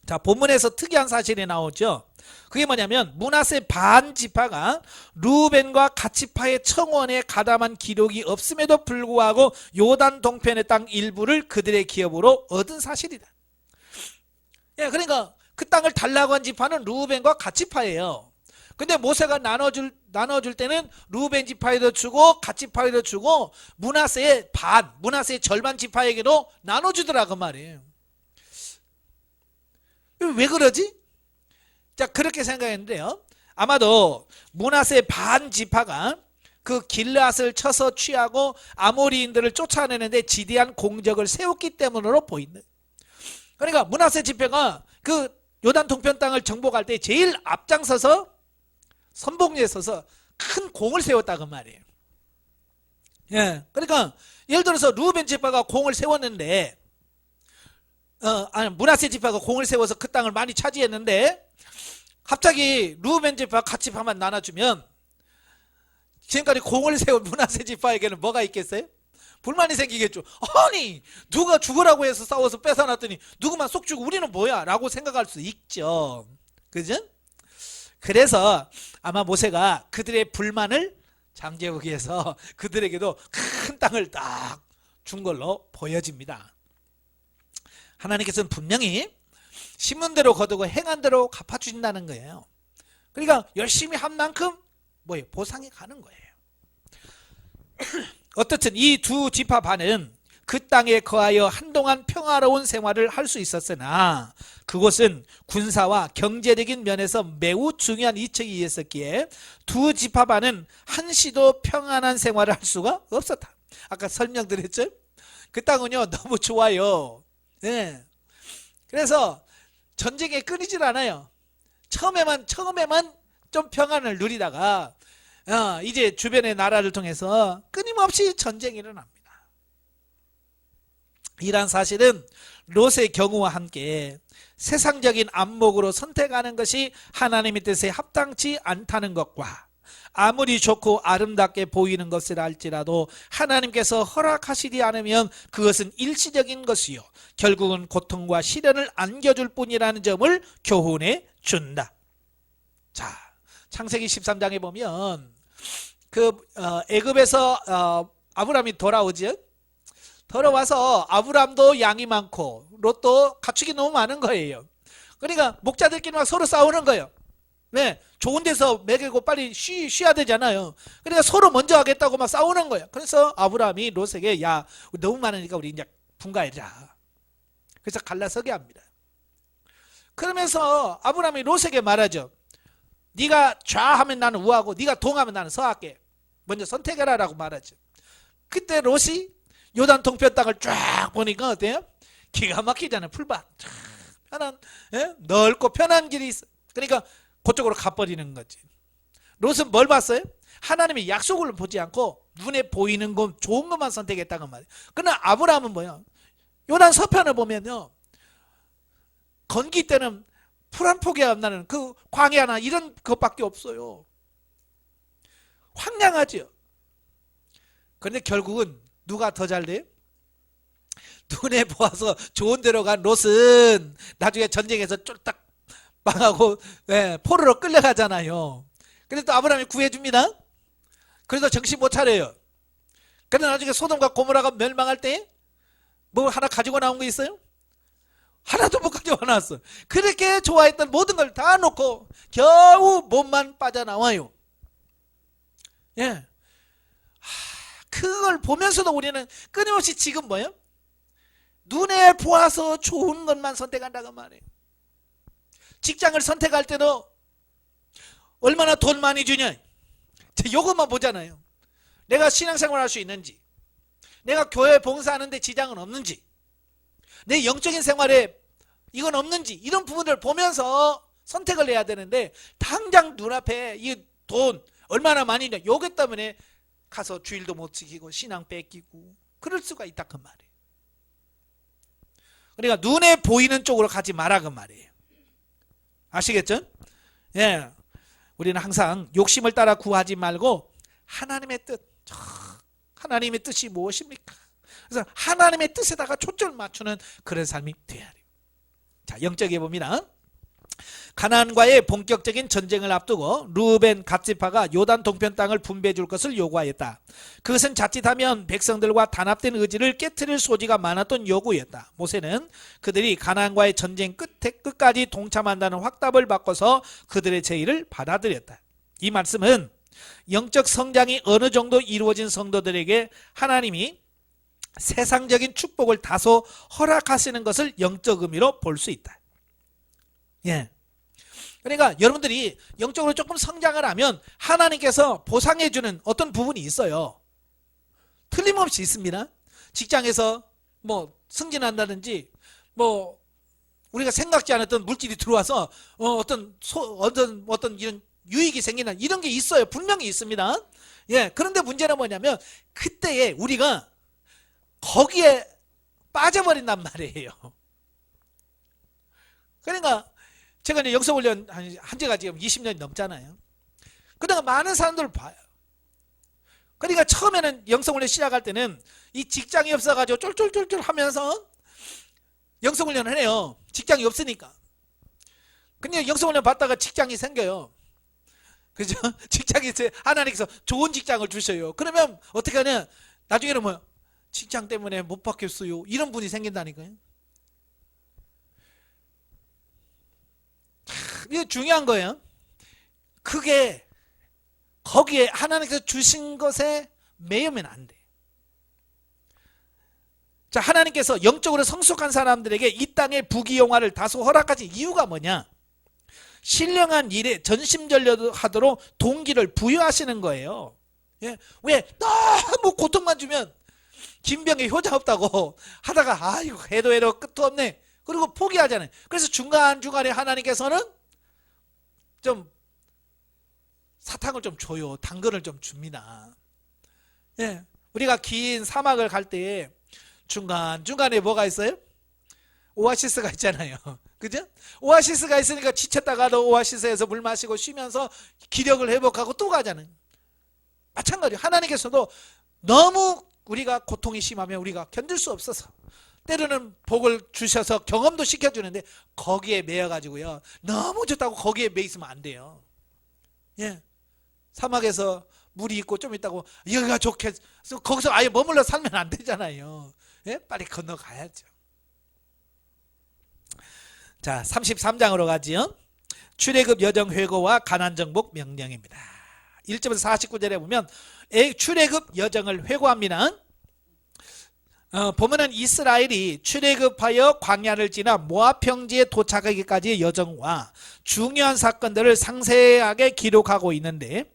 자, 본문에서 특이한 사실이 나오죠. 그게 뭐냐면 므낫세 반 지파가 루벤과 갓 지파의 청원에 가담한 기록이 없음에도 불구하고 요단 동편의 땅 일부를 그들의 기업으로 얻은 사실이다. 예, 그러니까 그 땅을 달라고 한 지파는 루벤과 갓 지파예요. 근데 모세가 나눠줄 때는 루벤 지파에도 주고 갓 지파에도 주고 므낫세의 절반 지파에게도 나눠주더라고 말이에요. 왜 그러지? 자, 그렇게 생각했는데요. 아마도 므낫세 반 지파가 그 길르앗을 쳐서 취하고 아모리인들을 쫓아내는데 지대한 공적을 세웠기 때문으로 보이는. 그러니까 므낫세 지파가 그 요단 동편 땅을 정복할 때 제일 앞장서서 선봉리에 서서 큰 공을 세웠다고 말이에요. 예, 그러니까 예를 들어서 루벤 지파가 공을 세웠는데, 므낫세 지파가 공을 세워서 그 땅을 많이 차지했는데, 갑자기 루벤 지파, 갓 지파만 나눠주면 지금까지 공을 세운 므낫세 지파에게는 뭐가 있겠어요? 불만이 생기겠죠. 아니, 누가 죽으라고 해서 싸워서 뺏어놨더니 누구만 쏙 주고 우리는 뭐야? 라고 생각할 수 있죠. 그죠? 그래서 아마 모세가 그들의 불만을 잠재우기 위해서 그들에게도 큰 땅을 딱 준 걸로 보여집니다. 하나님께서는 분명히 심은 대로 거두고 행한 대로 갚아주신다는 거예요. 그러니까 열심히 한 만큼 뭐예요? 보상이 가는 거예요. 어떻든 이 두 지파 반은 그 땅에 거하여 한동안 평화로운 생활을 할 수 있었으나 그곳은 군사와 경제적인 면에서 매우 중요한 이책이 있었기에 두 지파 반은 한시도 평안한 생활을 할 수가 없었다. 아까 설명드렸죠? 그 땅은요 너무 좋아요. 네. 그래서 전쟁에 끊이질 않아요. 처음에만 좀 평안을 누리다가 이제 주변의 나라를 통해서 끊임없이 전쟁이 일어납니다. 이란 사실은 롯의 경우와 함께 세상적인 안목으로 선택하는 것이 하나님의 뜻에 합당치 않다는 것과 아무리 좋고 아름답게 보이는 것이라 할지라도 하나님께서 허락하시지 않으면 그것은 일시적인 것이요 결국은 고통과 시련을 안겨줄 뿐이라는 점을 교훈해 준다. 자, 창세기 13장에 보면 애굽에서 아브라함이 돌아오죠. 돌아와서 아브라함도 양이 많고 롯도 가축이 너무 많은 거예요. 그러니까 목자들끼리 막 서로 싸우는 거예요. 네, 좋은 데서 먹이고 빨리 쉬어야 되잖아요. 그러니까 서로 먼저 하겠다고 막 싸우는 거예요. 그래서 아브라함이 롯에게 야, 너무 많으니까 우리 이제 분가하자. 그래서 갈라서게 합니다. 그러면서 아브라함이 롯에게 말하죠. 네가 좌하면 나는 우하고 네가 동하면 나는 서할게. 먼저 선택해라 라고 말하죠. 그때 롯이 요단 동편 땅을 쫙 보니까 어때요? 기가 막히잖아요. 풀밭 편한, 넓고 편한 길이 있어. 그러니까 그쪽으로 가버리는 거지. 롯은 뭘 봤어요? 하나님의 약속을 보지 않고 눈에 보이는 것, 좋은 것만 선택했다는 말이에요. 그러나 아브라함은 뭐야? 요단 서편을 보면요, 건기 때는 풀 한 포기 안 나는 그 광야나 이런 것밖에 없어요. 황량하죠. 그런데 결국은 누가 더 잘 돼요? 눈에 보아서 좋은 데로 간 롯은 나중에 전쟁에서 쫄딱 망하고 포로로 끌려가잖아요. 그래서 또 아브라함이 구해줍니다. 그래서 정신 못 차려요. 그런데 나중에 소돔과 고모라가 멸망할 때 뭐 하나 가지고 나온 거 있어요? 하나도 못 가져와 놨어. 그렇게 좋아했던 모든 걸 다 놓고 겨우 몸만 빠져나와요. 예. 그걸 보면서도 우리는 끊임없이 지금 뭐예요? 눈에 보아서 좋은 것만 선택한다고 말해요. 직장을 선택할 때도 얼마나 돈 많이 주냐, 이것만 보잖아요. 내가 신앙생활 할 수 있는지, 내가 교회 봉사하는데 지장은 없는지, 내 영적인 생활에 이건 없는지, 이런 부분을 보면서 선택을 해야 되는데 당장 눈앞에 이 돈 얼마나 많이 있냐, 요것 때문에 가서 주일도 못 지키고 신앙 뺏기고 그럴 수가 있다 그 말이에요. 그러니까 눈에 보이는 쪽으로 가지 마라 그 말이에요. 아시겠죠? 예, 우리는 항상 욕심을 따라 구하지 말고 하나님의 뜻, 하나님의 뜻이 무엇입니까? 그래서 하나님의 뜻에다가 초점을 맞추는 그런 삶이 되어야 돼요. 자, 영적에 봅니다. 가나안과의 본격적인 전쟁을 앞두고 르우벤 갓지파가 요단 동편 땅을 분배해 줄 것을 요구하였다. 그것은 자칫하면 백성들과 단합된 의지를 깨트릴 소지가 많았던 요구였다. 모세는 그들이 가나안과의 전쟁 끝까지 동참한다는 확답을 바꿔서 그들의 제의를 받아들였다. 이 말씀은 영적 성장이 어느 정도 이루어진 성도들에게 하나님이 세상적인 축복을 다소 허락하시는 것을 영적 의미로 볼 수 있다. 예. 그러니까 여러분들이 영적으로 조금 성장을 하면 하나님께서 보상해주는 어떤 부분이 있어요. 틀림없이 있습니다. 직장에서 뭐 승진한다든지, 뭐 우리가 생각지 않았던 물질이 들어와서 어떤 이런 유익이 생기는 이런 게 있어요. 분명히 있습니다. 예. 그런데 문제는 뭐냐면 그때에 우리가 거기에 빠져버린단 말이에요. 그러니까 제가 이제 영성훈련 한 지가 지금 20년이 넘잖아요. 그러니까 많은 사람들을 봐요. 그러니까 처음에는 영성훈련 시작할 때는 이 직장이 없어가지고 쫄쫄쫄쫄 하면서 영성훈련을 해요. 직장이 없으니까. 근데 영성훈련 받다가 직장이 생겨요. 그죠? 직장이 하나님께서 좋은 직장을 주셔요. 그러면 어떻게 하냐? 나중에는 뭐 직장 때문에 못 받겠어요. 이런 분이 생긴다니까요. 이게 중요한 거예요. 그게 거기에 하나님께서 주신 것에 매이면 안 돼. 자, 하나님께서 영적으로 성숙한 사람들에게 이 땅의 부귀영화를 다소 허락하신 이유가 뭐냐? 신령한 일에 전심전력하도록 동기를 부여하시는 거예요. 예? 왜? 너무 고통만 주면 김병에 효자 없다고 하다가 아이고 해도 끝도 없네. 그리고 포기하잖아요. 그래서 중간중간에 하나님께서는 좀 사탕을 좀 줘요. 당근을 좀 줍니다. 예, 우리가 긴 사막을 갈 때 중간중간에 뭐가 있어요? 오아시스가 있잖아요. 그죠? 오아시스가 있으니까 지쳤다가도 오아시스에서 물 마시고 쉬면서 기력을 회복하고 또 가잖아요. 마찬가지로 하나님께서도 너무 우리가 고통이 심하면 우리가 견딜 수 없어서 때로는 복을 주셔서 경험도 시켜주는데 거기에 매여가지고요. 너무 좋다고 거기에 매 있으면 안 돼요. 예. 사막에서 물이 있고 좀 있다고 여기가 좋겠어. 거기서 아예 머물러 살면 안 되잖아요. 예? 빨리 건너가야죠. 자, 33장으로 가지요. 출애굽 여정 회고와 가나안 정복 명령입니다. 1절에서 49절에 보면 출애굽 여정을 회고합니다. 보면은 이스라엘이 출애굽하여 광야를 지나 모압 평지에 도착하기까지의 여정과 중요한 사건들을 상세하게 기록하고 있는데,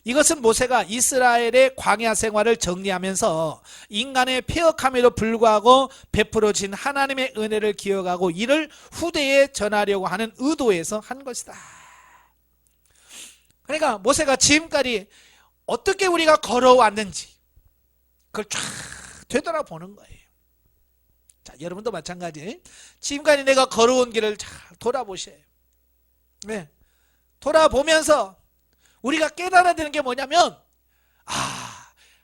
이것은 모세가 이스라엘의 광야 생활을 정리하면서 인간의 폐역함에도 불구하고 베풀어진 하나님의 은혜를 기억하고 이를 후대에 전하려고 하는 의도에서 한 것이다. 그러니까 모세가 지금까지 어떻게 우리가 걸어왔는지 그걸 쫙 되돌아보는 거예요. 자, 여러분도 마찬가지. 지금까지 내가 걸어온 길을 잘 돌아보셔요. 네. 돌아보면서 우리가 깨달아야 되는 게 뭐냐면,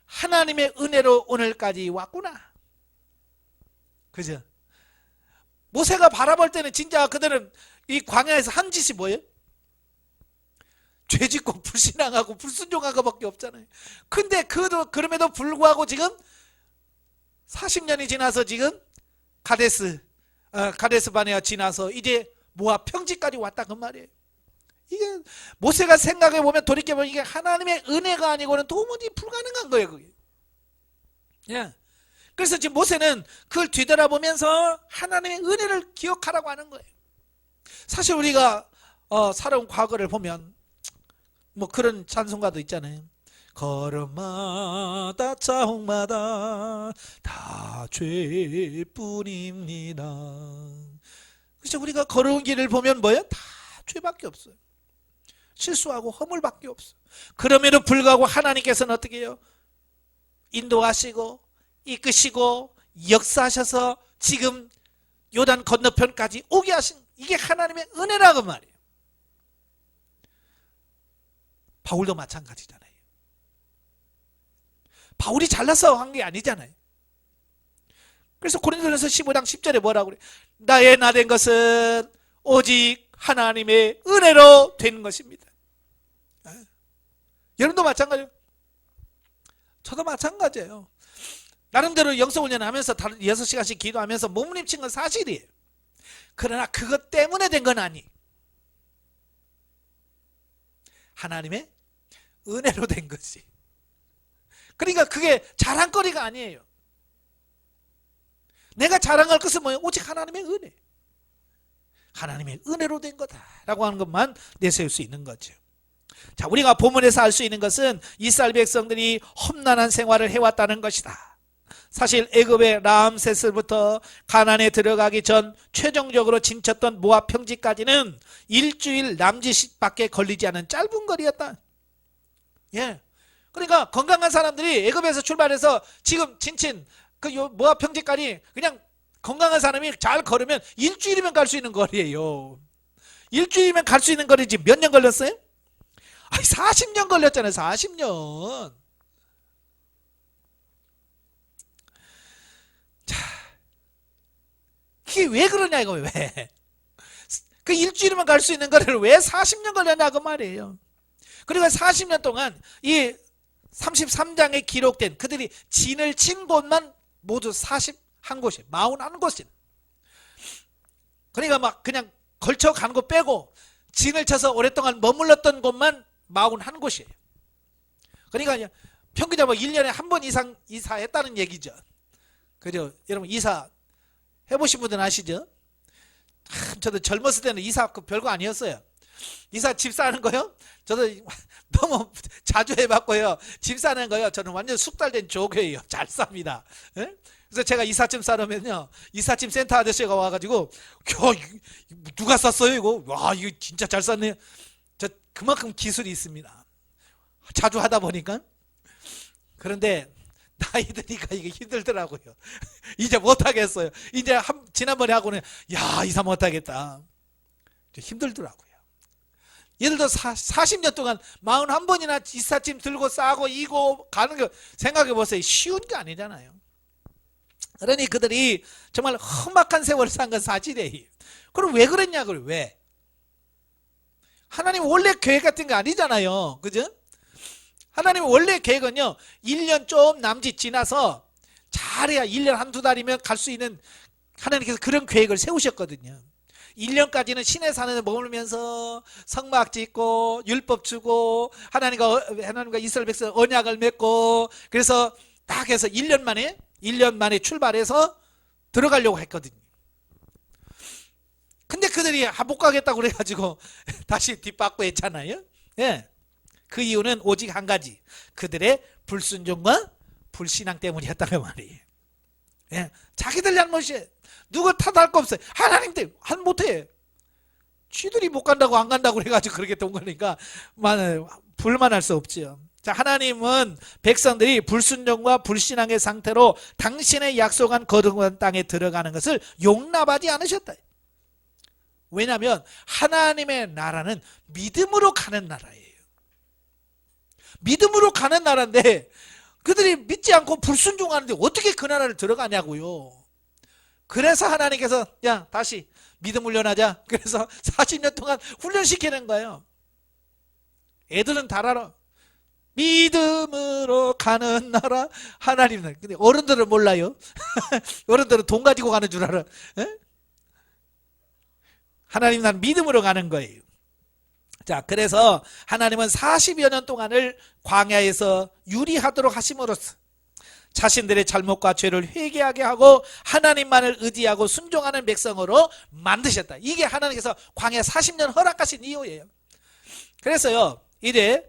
하나님의 은혜로 오늘까지 왔구나. 그죠? 모세가 바라볼 때는 진짜 그들은 이 광야에서 한 짓이 뭐예요? 죄짓고 불신앙하고 불순종한 것밖에 없잖아요. 근데 그럼에도 불구하고 지금 40년이 지나서 지금 가데스 바네아 지나서 이제 모압 평지까지 왔다 그 말이에요. 이게 모세가 생각해 보면 돌이켜보면 이게 하나님의 은혜가 아니고는 도무지 불가능한 거예요, 그게. 예. 그래서 지금 모세는 그걸 뒤돌아보면서 하나님의 은혜를 기억하라고 하는 거예요. 사실 우리가 살아온 과거를 보면 뭐 그런 찬송가도 있잖아요. 걸음마다 자옥마다 다 죄뿐입니다. 그래서 우리가 걸어온 길을 보면 뭐예요? 다 죄밖에 없어요. 실수하고 허물밖에 없어요. 그럼에도 불구하고 하나님께서는 어떻게 해요? 인도하시고 이끄시고 역사하셔서 지금 요단 건너편까지 오게 하신, 이게 하나님의 은혜라고 말이에요. 바울도 마찬가지잖아요. 바울이 잘나서 한 게 아니잖아요. 그래서 고린도전서 15장 10절에 뭐라고 그래? 나의 나 된 것은 오직 하나님의 은혜로 된 것입니다. 여러분도 마찬가지예요. 저도 마찬가지예요. 나름대로 영성훈련 하면서 6시간씩 기도하면서 몸부림친 건 사실이에요. 그러나 그것 때문에 된 건 아니. 하나님의 은혜로 된 것이. 그러니까 그게 자랑거리가 아니에요. 내가 자랑할 것은 뭐예요? 오직 하나님의 은혜. 하나님의 은혜로 된 거다라고 하는 것만 내세울 수 있는 거죠. 자, 우리가 본문에서 알 수 있는 것은 이스라엘 백성들이 험난한 생활을 해왔다는 것이다. 사실 애굽의 라암세스부터 가나안에 들어가기 전 최종적으로 진쳤던 모압 평지까지는 일주일 남짓밖에 걸리지 않은 짧은 거리였다. 예. 그러니까 건강한 사람들이 애굽에서 출발해서 지금 진친 그 모압 평지까지 그냥 건강한 사람이 잘 걸으면 일주일이면 갈 수 있는 거리예요. 일주일이면 갈 수 있는 거리지 몇 년 걸렸어요? 40년 걸렸잖아요. 40년. 자, 이게 왜 그러냐 이거 왜? 그 일주일이면 갈 수 있는 거리를 왜 40년 걸렸냐 그 말이에요. 그리고 40년 동안 이 33장에 기록된 그들이 진을 친 곳만 모두 41곳이 41곳이. 그러니까 막 그냥 걸쳐 간 곳 빼고 진을 쳐서 오랫동안 머물렀던 곳만 41곳이에요. 그러니까 평균적으로 1년에 한 번 이상 이사했다는 얘기죠. 그죠? 여러분 이사 해보신 분들은 아시죠? 저도 젊었을 때는 이사 그 별거 아니었어요. 이사 집 사는 거요? 저도 너무 자주 해봤고요. 집 사는 거요. 저는 완전 숙달된 조교예요. 잘 쌉니다. 예? 그래서 제가 이삿짐 싸려면요, 이삿짐 센터 아저씨가 와가지고 누가 쌌어요 이거? 와 이거 진짜 잘 쌌네요. 저 그만큼 기술이 있습니다. 자주 하다 보니까. 그런데 나이 드니까 이게 힘들더라고요. 이제 못하겠어요. 이제 지난번에 하고는 야 이사 못하겠다. 힘들더라고요. 예를 들어 40년 동안 41번이나 이삿짐 들고 싸고 이고 가는 거 생각해 보세요. 쉬운 게 아니잖아요. 그러니 그들이 정말 험악한 세월을 산 건 사실이에요. 그럼 왜 그랬냐고요. 왜? 하나님 원래 계획 같은 거 아니잖아요. 그죠? 하나님 원래 계획은요, 1년 좀 남짓 지나서 잘해야 1년 한두 달이면 갈 수 있는, 하나님께서 그런 계획을 세우셨거든요. 1년까지는 신의 산에 머물면서 성막 짓고 율법 주고 하나님과 이스라엘 백성 언약을 맺고, 그래서 딱 해서 1년 만에 출발해서 들어가려고 했거든요. 근데 그들이 못 가겠다고 그래가지고 다시 뒷바꿔 했잖아요. 예. 그 이유는 오직 한 가지, 그들의 불순종과 불신앙 때문이었다는 말이에요. 예. 자기들 잘못이에요. 누구 탓할 거 없어요. 하나님 때문에 못해. 쥐들이 못 간다고 안 간다고 그래가지고 그렇게 된 거니까 불만할 수 없지요. 자, 하나님은 백성들이 불순종과 불신앙의 상태로 당신의 약속한 거룩한 땅에 들어가는 것을 용납하지 않으셨다. 왜냐하면 하나님의 나라는 믿음으로 가는 나라예요. 믿음으로 가는 나라인데 그들이 믿지 않고 불순종하는데 어떻게 그 나라를 들어가냐고요. 그래서 하나님께서 야, 다시 믿음 훈련하자. 그래서 40년 동안 훈련시키는 거예요. 애들은 다 알아. 믿음으로 가는 나라 하나님은. 근데 어른들은 몰라요. 어른들은 돈 가지고 가는 줄 알아. 에? 하나님 난 믿음으로 가는 거예요. 자, 그래서 하나님은 40여 년 동안을 광야에서 유리하도록 하심으로써 자신들의 잘못과 죄를 회개하게 하고 하나님만을 의지하고 순종하는 백성으로 만드셨다. 이게 하나님께서 광야 40년 허락하신 이유예요. 그래서요, 이제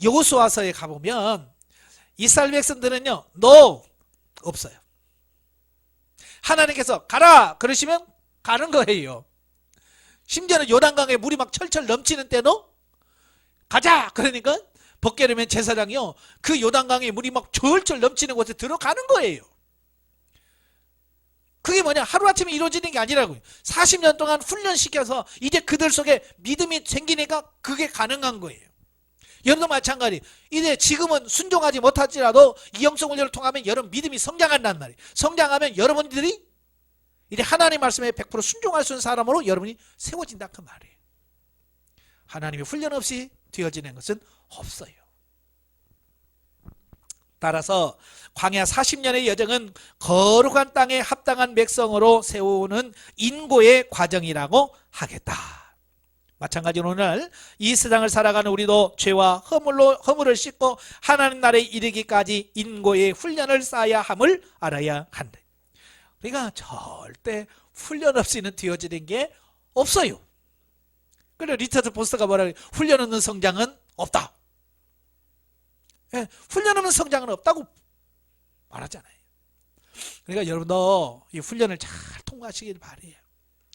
여호수아서에 가보면 이스라엘 백성들은요, no 없어요. 하나님께서 가라 그러시면 가는 거예요. 심지어는 요단강에 물이 막 철철 넘치는 때도 가자 그러니까 벗겨내면 제사장이요, 그 요단강에 물이 막 철철 넘치는 곳에 들어가는 거예요. 그게 뭐냐, 하루아침에 이루어지는 게 아니라고요. 40년 동안 훈련시켜서 이제 그들 속에 믿음이 생기니까 그게 가능한 거예요. 여러분도 마찬가지. 이제 지금은 순종하지 못할지라도 이 영성 훈련을 통하면 여러분 믿음이 성장한단 말이에요. 성장하면 여러분들이 이제 하나님 말씀에 100% 순종할 수 있는 사람으로 여러분이 세워진다 그 말이에요. 하나님의 훈련 없이 되어지는 것은 없어요. 따라서 광야 40년의 여정은 거룩한 땅에 합당한 백성으로 세우는 인고의 과정이라고 하겠다. 마찬가지로 오늘 이 세상을 살아가는 우리도 죄와 허물을 씻고 하나님 나라에 이르기까지 인고의 훈련을 쌓아야 함을 알아야 한다. 그러니까 절대 훈련 없이는 되어지는 게 없어요. 그래 리처드 포스터가 뭐라고 해요? 훈련 없는 성장은 없다. 예, 훈련 없는 성장은 없다고 말하잖아요. 그러니까 여러분도 이 훈련을 잘 통과하시길 바라요.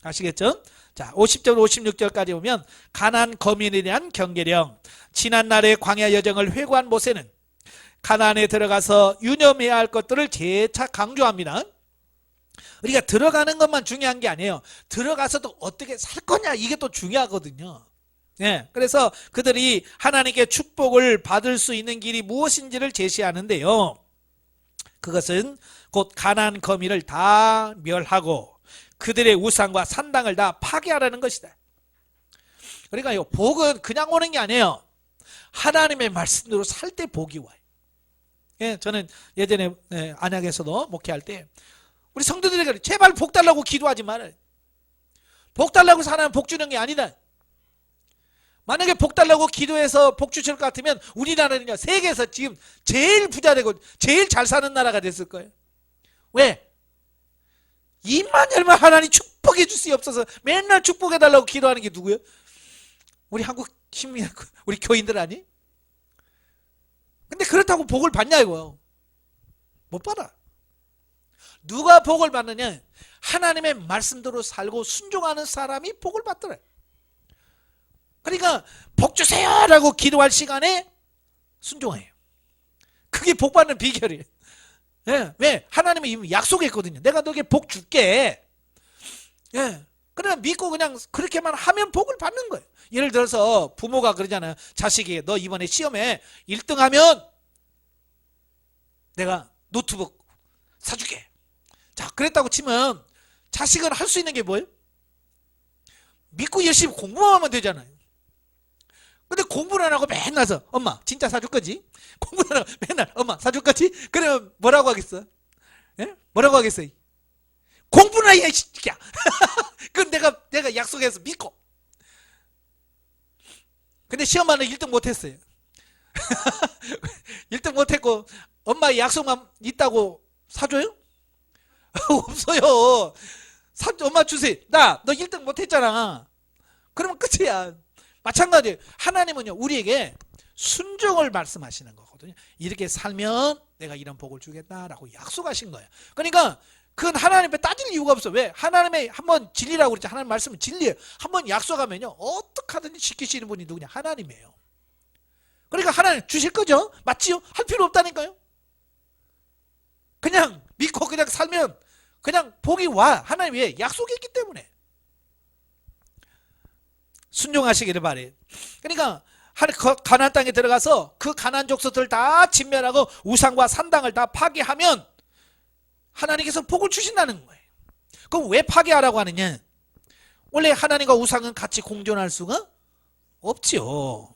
아시겠죠? 자, 50절 56절까지 보면 가나안 거민에 대한 경계령. 지난날의 광야 여정을 회고한 모세는 가나안에 들어가서 유념해야 할 것들을 재차 강조합니다. 우리가 들어가는 것만 중요한 게 아니에요. 들어가서도 어떻게 살 거냐, 이게 또 중요하거든요. 예, 그래서 그들이 하나님께 축복을 받을 수 있는 길이 무엇인지를 제시하는데요. 그것은 곧 가나안 거민을 다 멸하고 그들의 우상과 산당을 다 파괴하라는 것이다. 그러니까 복은 그냥 오는 게 아니에요. 하나님의 말씀대로 살 때 복이 와요. 예, 저는 예전에 안양에서도 목회할 때 우리 성도들에게 제발 복 달라고 기도하지 말아요. 복 달라고 해서 하나님 복 주는 게 아니다. 만약에 복 달라고 기도해서 복 주실 것 같으면 우리나라는요, 세계에서 지금 제일 부자 되고 제일 잘 사는 나라가 됐을 거예요. 왜? 입만 열면 하나님 축복해 주시옵소서 맨날 축복해 달라고 기도하는 게 누구예요? 우리 한국 시민, 우리 교인들 아니? 근데 그렇다고 복을 받냐 이거요? 못 받아. 누가 복을 받느냐? 하나님의 말씀대로 살고 순종하는 사람이 복을 받더래. 그러니까 복 주세요 라고 기도할 시간에 순종해요. 그게 복 받는 비결이에요. 예, 왜? 하나님이 이미 약속했거든요. 내가 너에게 복 줄게. 예, 그냥 믿고 그냥 그렇게만 하면 복을 받는 거예요. 예를 들어서 부모가 그러잖아요. 자식이 너 이번에 시험에 1등하면 내가 노트북 사줄게. 자, 그랬다고 치면 자식은 할 수 있는 게 뭐예요? 믿고 열심히 공부만 하면 되잖아요. 근데 공부를 안 하고 맨날 서 엄마 진짜 사줄 거지? 공부를 안 하고 맨날 엄마 사줄 거지? 그러면 뭐라고 하겠어? 예? 뭐라고 하겠어요? 공부나 해, 이 새끼야. 그건 내가 약속해서 믿고. 근데 시험만은 1등 못했어요. 1등 못했고 엄마의 약속만 있다고 사줘요? 없어요. 엄마 주세요. 너 1등 못했잖아. 그러면 끝이야. 마찬가지예요. 하나님은요 우리에게 순종을 말씀하시는 거거든요. 이렇게 살면 내가 이런 복을 주겠다라고 약속하신 거예요. 그러니까 그건 하나님 앞에 따질 이유가 없어. 왜? 하나님의 한번 진리라고 그랬죠. 하나님 말씀은 진리예요. 한번 약속하면요 어떻게 하든지 지키시는 분이 누구냐? 하나님이에요. 그러니까 하나님 주실 거죠? 맞지요? 할 필요 없다니까요. 그냥 믿고 그냥 살면 그냥 복이 와. 하나님 왜? 약속했기 때문에. 순종하시기를 바래요. 그러니까 가나안 땅에 들어가서 그 가나안 족속들 다 진멸하고 우상과 산당을 다 파괴하면 하나님께서 복을 주신다는 거예요. 그럼 왜 파괴하라고 하느냐? 원래 하나님과 우상은 같이 공존할 수가 없지요.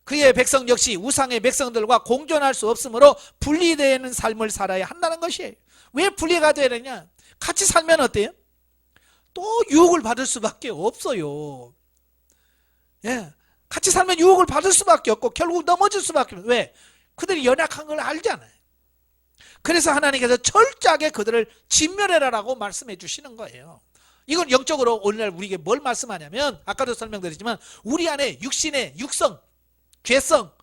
그의 백성 역시 우상의 백성들과 공존할 수 없으므로 분리되는 삶을 살아야 한다는 것이에요. 왜 분리가 돼야 되냐? 같이 살면 어때요? 또 유혹을 받을 수밖에 없어요. 예, 같이 살면 유혹을 받을 수밖에 없고 결국 넘어질 수밖에 없어요. 왜? 그들이 연약한 걸 알잖아요. 그래서 하나님께서 철저하게 그들을 진멸해라라고 말씀해 주시는 거예요. 이건 영적으로 오늘날 우리에게 뭘 말씀하냐면 아까도 설명드렸지만 우리 안에 육신의 육성, 죄성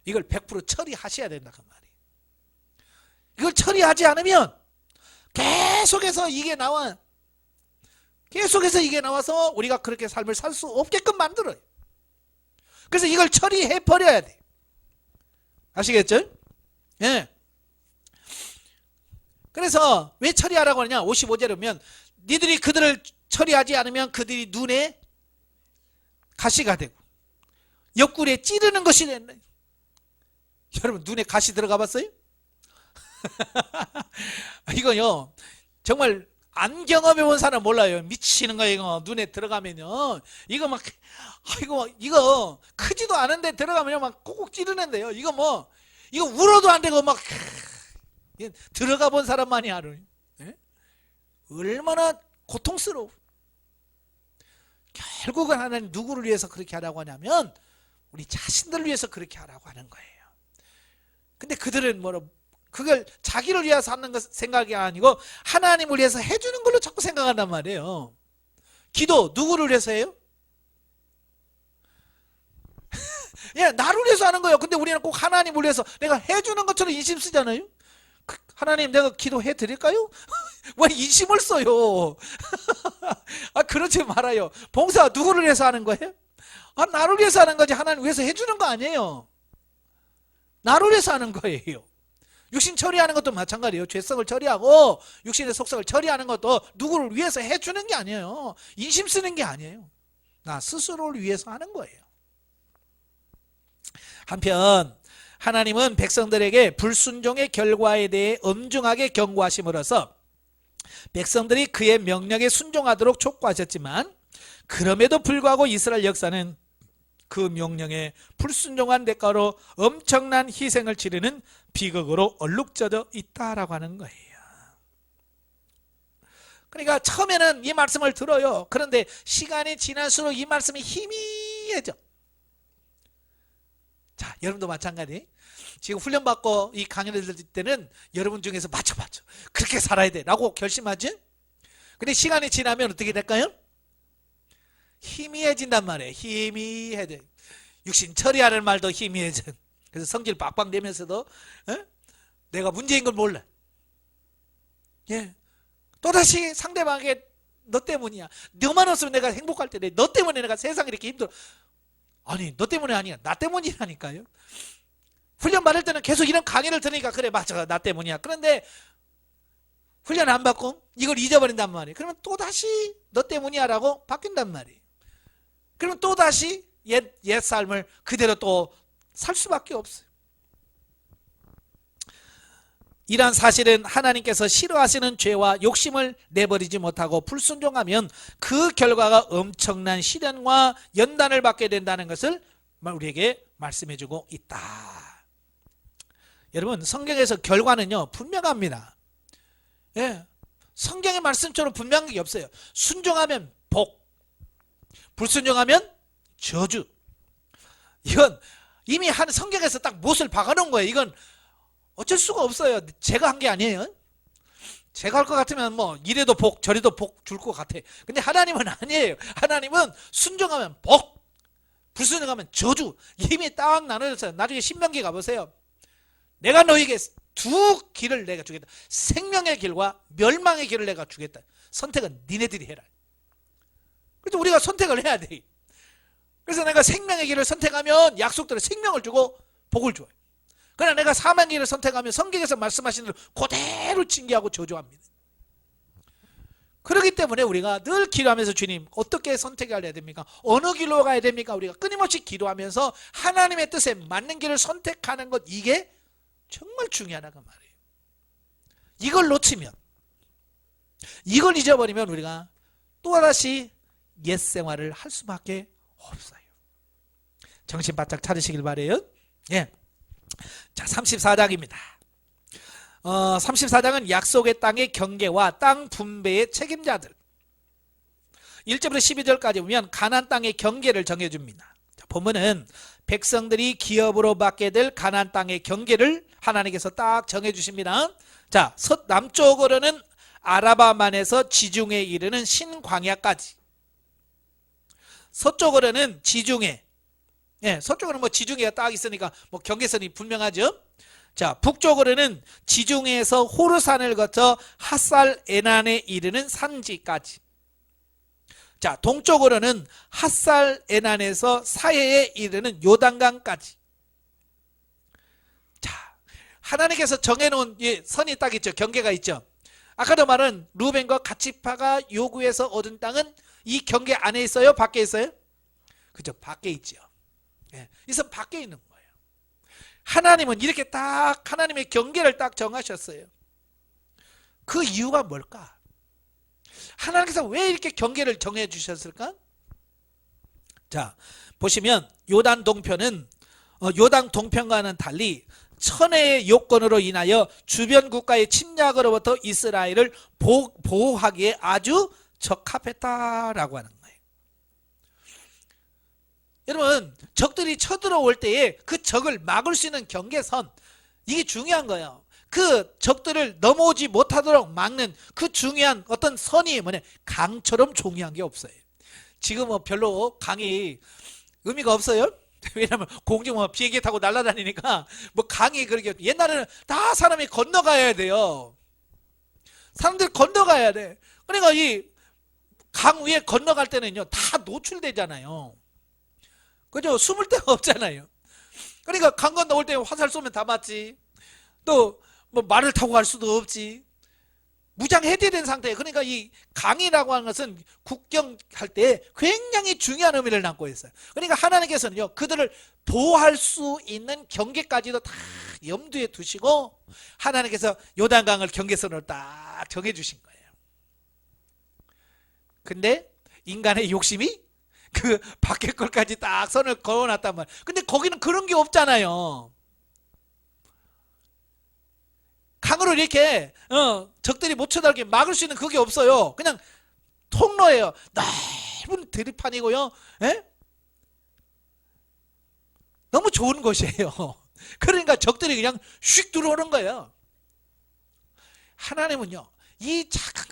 이걸 100% 처리하셔야 된다 그 말이에요. 이걸 처리하지 않으면 계속해서 이게 나와서 우리가 그렇게 삶을 살 수 없게끔 만들어요. 그래서 이걸 처리해 버려야 돼. 아시겠죠? 예. 그래서 왜 처리하라고 하느냐? 55절에 보면 니들이 그들을 처리하지 않으면 그들이 눈에 가시가 되고 옆구리에 찌르는 것이 된다. 여러분 눈에 가시 들어가 봤어요? 이거요 정말 안 경험해 본 사람 몰라요. 미치는 거예요. 이거 눈에 들어가면요 이거 막 이거 크지도 않은데 들어가면요 막 콕콕 찌르는데요. 이거 울어도 안 되고 막 들어가 본 사람만이 알아요. 네? 얼마나 고통스러워. 결국은 하나님 누구를 위해서 그렇게 하라고 하냐면 우리 자신들을 위해서 그렇게 하라고 하는 거예요. 근데 그들은 그걸 자기를 위해서 하는 것 생각이 아니고 하나님을 위해서 해주는 걸로 자꾸 생각한단 말이에요. 기도 누구를 위해서 해요? 예, 나를 위해서 하는 거예요. 근데 우리는 꼭 하나님을 위해서 내가 해주는 것처럼 인심 쓰잖아요. 하나님 내가 기도해 드릴까요? 왜 인심을 써요? 그렇지 말아요. 봉사 누구를 위해서 하는 거예요? 나를 위해서 하는 거지 하나님 위해서 해주는 거 아니에요. 나를 위해서 하는 거예요. 육신 처리하는 것도 마찬가지예요. 죄성을 처리하고 육신의 속성을 처리하는 것도 누구를 위해서 해주는 게 아니에요. 인심 쓰는 게 아니에요. 나 스스로를 위해서 하는 거예요. 한편 하나님은 백성들에게 불순종의 결과에 대해 엄중하게 경고하심으로써 백성들이 그의 명령에 순종하도록 촉구하셨지만 그럼에도 불구하고 이스라엘 역사는 그 명령에 불순종한 대가로 엄청난 희생을 치르는 비극으로 얼룩져져 있다라고 하는 거예요. 그러니까 처음에는 이 말씀을 들어요. 그런데 시간이 지날수록 이 말씀이 희미해져. 자, 여러분도 마찬가지. 지금 훈련받고 이 강연을 들을 때는 여러분 중에서 맞춰 그렇게 살아야 돼 라고 결심하지? 근데 시간이 지나면 어떻게 될까요? 희미해진단 말이에요. 희미해져. 육신 처리하는 말도 희미해져. 그래서 성질 빡빡 내면서도 내가 문제인 걸 몰라. 예. 또다시 상대방에게 너 때문이야. 너만 없으면 내가 행복할 텐데 너 때문에 내가 세상에 이렇게 힘들어. 아니 너 때문에 아니야. 나 때문이라니까요. 훈련 받을 때는 계속 이런 강의를 들으니까 그래 맞아 나 때문이야. 그런데 훈련 안 받고 이걸 잊어버린단 말이에요. 그러면 또다시 너 때문이야 라고 바뀐단 말이에요. 그러면 또다시 옛 삶을 그대로 또 살 수밖에 없어요. 이러한 사실은 하나님께서 싫어하시는 죄와 욕심을 내버리지 못하고 불순종하면 그 결과가 엄청난 시련과 연단을 받게 된다는 것을 우리에게 말씀해주고 있다. 여러분, 성경에서 결과는요 분명합니다. 예, 성경의 말씀처럼 분명한 게 없어요. 순종하면 복, 불순종하면 저주. 이건 이미 성경에서 딱 못을 박아놓은 거예요. 이건 어쩔 수가 없어요. 제가 한 게 아니에요. 제가 할 것 같으면 뭐 이래도 복 저래도 복 줄 것 같아. 근데 하나님은 아니에요. 하나님은 순종하면 복, 불순종하면 저주. 이미 딱 나눠졌어요. 나중에 신명기 가보세요. 내가 너에게 두 길을 내가 주겠다. 생명의 길과 멸망의 길을 내가 주겠다. 선택은 니네들이 해라. 그래서 우리가 선택을 해야 돼. 그래서 내가 생명의 길을 선택하면 약속대로 생명을 주고 복을 줘요. 그러나 내가 사망의 길을 선택하면 성경에서 말씀하신 대로 그대로 징계하고 저주합니다. 그렇기 때문에 우리가 늘 기도하면서 주님 어떻게 선택을 해야 됩니까? 어느 길로 가야 됩니까? 우리가 끊임없이 기도하면서 하나님의 뜻에 맞는 길을 선택하는 것, 이게 정말 중요하다고 말이에요. 이걸 놓치면, 이걸 잊어버리면 우리가 또다시 옛 생활을 할 수밖에 없어요. 정신 바짝 차리시길 바래요. 예. 자, 34장입니다. 34장은 약속의 땅의 경계와 땅 분배의 책임자들. 1절부터 12절까지 보면 가나안 땅의 경계를 정해줍니다. 자, 보면은 백성들이 기업으로 받게 될 가나안 땅의 경계를 하나님께서 딱 정해주십니다. 자, 남쪽으로는 아라바만에서 지중해에 이르는 신광야까지, 서쪽으로는 지중해, 예, 서쪽으로는 뭐 지중해가 딱 있으니까 뭐 경계선이 분명하죠. 자, 북쪽으로는 지중해에서 호르산을 거쳐 핫살 에난에 이르는 산지까지. 자, 동쪽으로는 핫살 에난에서 사해에 이르는 요단강까지. 자, 하나님께서 정해놓은 선이 딱 있죠. 경계가 있죠. 아까도 말한 루벤과 갓지파가 요구해서 얻은 땅은 이 경계 안에 있어요? 밖에 있어요? 그죠, 밖에 있죠. 예, 이 선 밖에 있는 거예요. 하나님은 이렇게 딱 하나님의 경계를 딱 정하셨어요. 그 이유가 뭘까? 하나님께서 왜 이렇게 경계를 정해 주셨을까? 자, 보시면 요단 동편은 요단 동편과는 달리 천혜의 요건으로 인하여 주변 국가의 침략으로부터 이스라엘을 보호하기에 아주 적합했다라고 하는 거예요. 여러분, 적들이 쳐들어올 때에 그 적을 막을 수 있는 경계선, 이게 중요한 거예요. 그 적들을 넘어오지 못하도록 막는 그 중요한 어떤 선이 뭐냐, 강처럼 중요한 게 없어요. 지금 뭐 별로 강이 의미가 없어요. 왜냐면 공중 뭐 비행기 타고 날아다니니까 뭐 강이 그렇게, 옛날에는 다 사람이 건너가야 돼요. 사람들이 건너가야 돼. 그러니까 이 강 위에 건너갈 때는요 다 노출되잖아요. 그죠? 숨을 데가 없잖아요. 그러니까 강 건너올 때 화살 쏘면 다 맞지. 또 뭐 말을 타고 갈 수도 없지. 무장 해제된 상태에, 그러니까 이 강이라고 하는 것은 국경할 때 굉장히 중요한 의미를 담고 있어요. 그러니까 하나님께서는요 그들을 보호할 수 있는 경계까지도 다 염두에 두시고 하나님께서 요단강을 경계선으로 딱 정해 주신 거예요. 근데 인간의 욕심이 그 밖에 걸까지 딱 선을 그어놨단 말이에요. 근데 거기는 그런 게 없잖아요. 강으로 이렇게 적들이 못 쳐들게 막을 수 있는 그게 없어요. 그냥 통로예요. 넓은 들판이고요. 에? 너무 좋은 곳이에요. 그러니까 적들이 그냥 휙 들어오는 거예요. 하나님은요 이 작은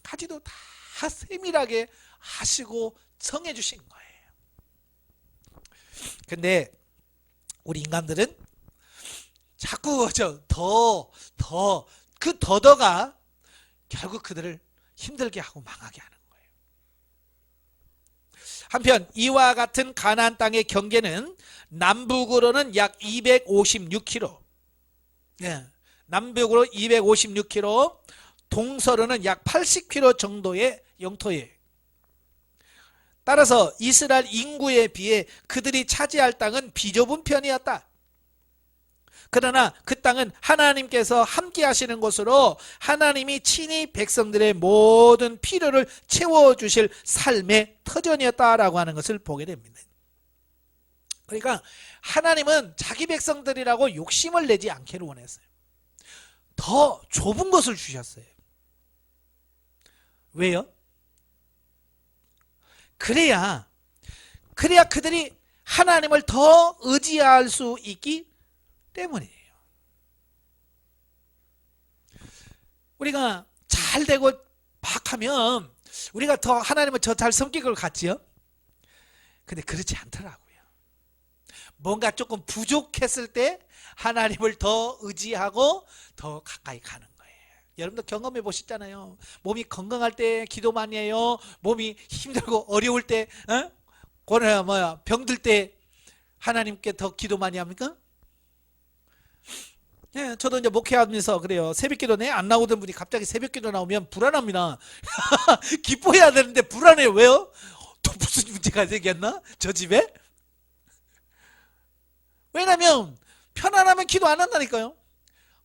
가지도 다 세밀하게 하시고 정해주신 거예요. 근데 우리 인간들은 자꾸 그 더더가 결국 그들을 힘들게 하고 망하게 하는 거예요. 한편 이와 같은 가나안 땅의 경계는 남북으로는 약 256km, 예, 남북으로 256km, 동서로는 약 80km 정도의 영토예요. 따라서 이스라엘 인구에 비해 그들이 차지할 땅은 비좁은 편이었다. 그러나 그 땅은 하나님께서 함께 하시는 곳으로 하나님이 친히 백성들의 모든 필요를 채워주실 삶의 터전이었다라고 하는 것을 보게 됩니다. 그러니까 하나님은 자기 백성들이라고 욕심을 내지 않기를 원했어요. 더 좁은 것을 주셨어요. 왜요? 그래야 그들이 하나님을 더 의지할 수 있기 때문이에요. 우리가 잘 되고 막 하면 우리가 더 하나님을 더 잘 섬길 것 같지요? 근데 그렇지 않더라고요. 뭔가 조금 부족했을 때 하나님을 더 의지하고 더 가까이 가는 거예요. 여러분도 경험해 보셨잖아요. 몸이 건강할 때 기도 많이 해요. 몸이 힘들고 어려울 때, 병들 때 하나님께 더 기도 많이 합니까? 예, 저도 이제 목회하면서 그래요. 새벽기도 안 나오던 분이 갑자기 새벽기도 나오면 불안합니다. 기뻐해야 되는데 불안해요. 왜요? 또 무슨 문제가 생겼나? 저 집에? 왜냐면 편안하면 기도 안 한다니까요.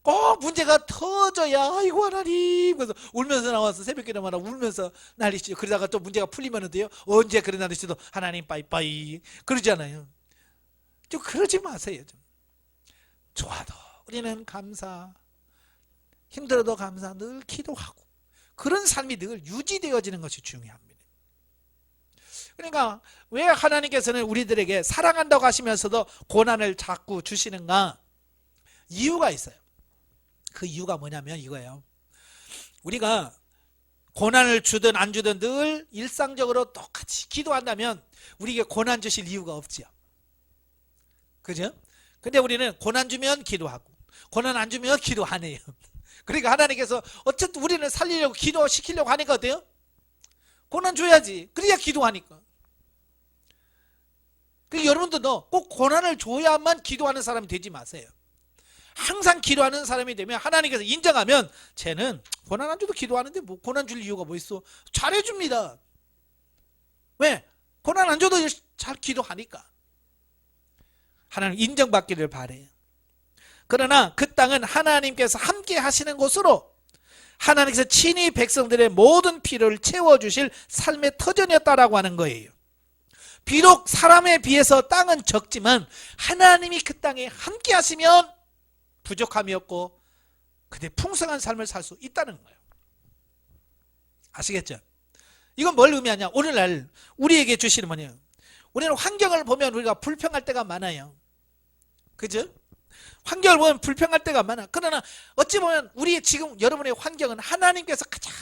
꼭 문제가 터져야 아이고 하나님 그래서 울면서 나와서 새벽기도만 하고 울면서 난리치죠. 그러다가 또 문제가 풀리면 돼요. 언제 그래 난리치도 하나님 빠이빠이 그러잖아요. 좀 그러지 마세요. 좀. 좋아도 우리는 감사, 힘들어도 감사, 늘 기도하고 그런 삶이 늘 유지되어지는 것이 중요합니다. 그러니까 왜 하나님께서는 우리들에게 사랑한다고 하시면서도 고난을 자꾸 주시는가? 이유가 있어요. 그 이유가 뭐냐면 이거예요. 우리가 고난을 주든 안 주든 늘 일상적으로 똑같이 기도한다면 우리에게 고난 주실 이유가 없지요. 그죠? 근데 우리는 고난 주면 기도하고 고난 안 주면 기도 안 해요. 그러니까 하나님께서 어쨌든 우리는 살리려고 기도시키려고 하니까 어때요? 고난 줘야지. 그래야 기도하니까. 그러니까 여러분들도 꼭 고난을 줘야만 기도하는 사람이 되지 마세요. 항상 기도하는 사람이 되면 하나님께서 인정하면 쟤는 고난 안 줘도 기도하는데 뭐 고난 줄 이유가 뭐 있어? 잘해줍니다. 왜? 고난 안 줘도 잘 기도하니까. 하나님 인정받기를 바래요. 그러나 그 땅은 하나님께서 함께 하시는 곳으로 하나님께서 친히 백성들의 모든 필요를 채워주실 삶의 터전이었다라고 하는 거예요. 비록 사람에 비해서 땅은 적지만 하나님이 그 땅에 함께 하시면 부족함이 없고 그때 풍성한 삶을 살 수 있다는 거예요. 아시겠죠? 이건 뭘 의미하냐? 오늘날 우리에게 주시는 뭐냐? 우리는 환경을 보면 우리가 불평할 때가 많아요. 그죠? 환경을 보면 불평할 때가 많아. 그러나 어찌 보면 우리 지금 여러분의 환경은 하나님께서 가장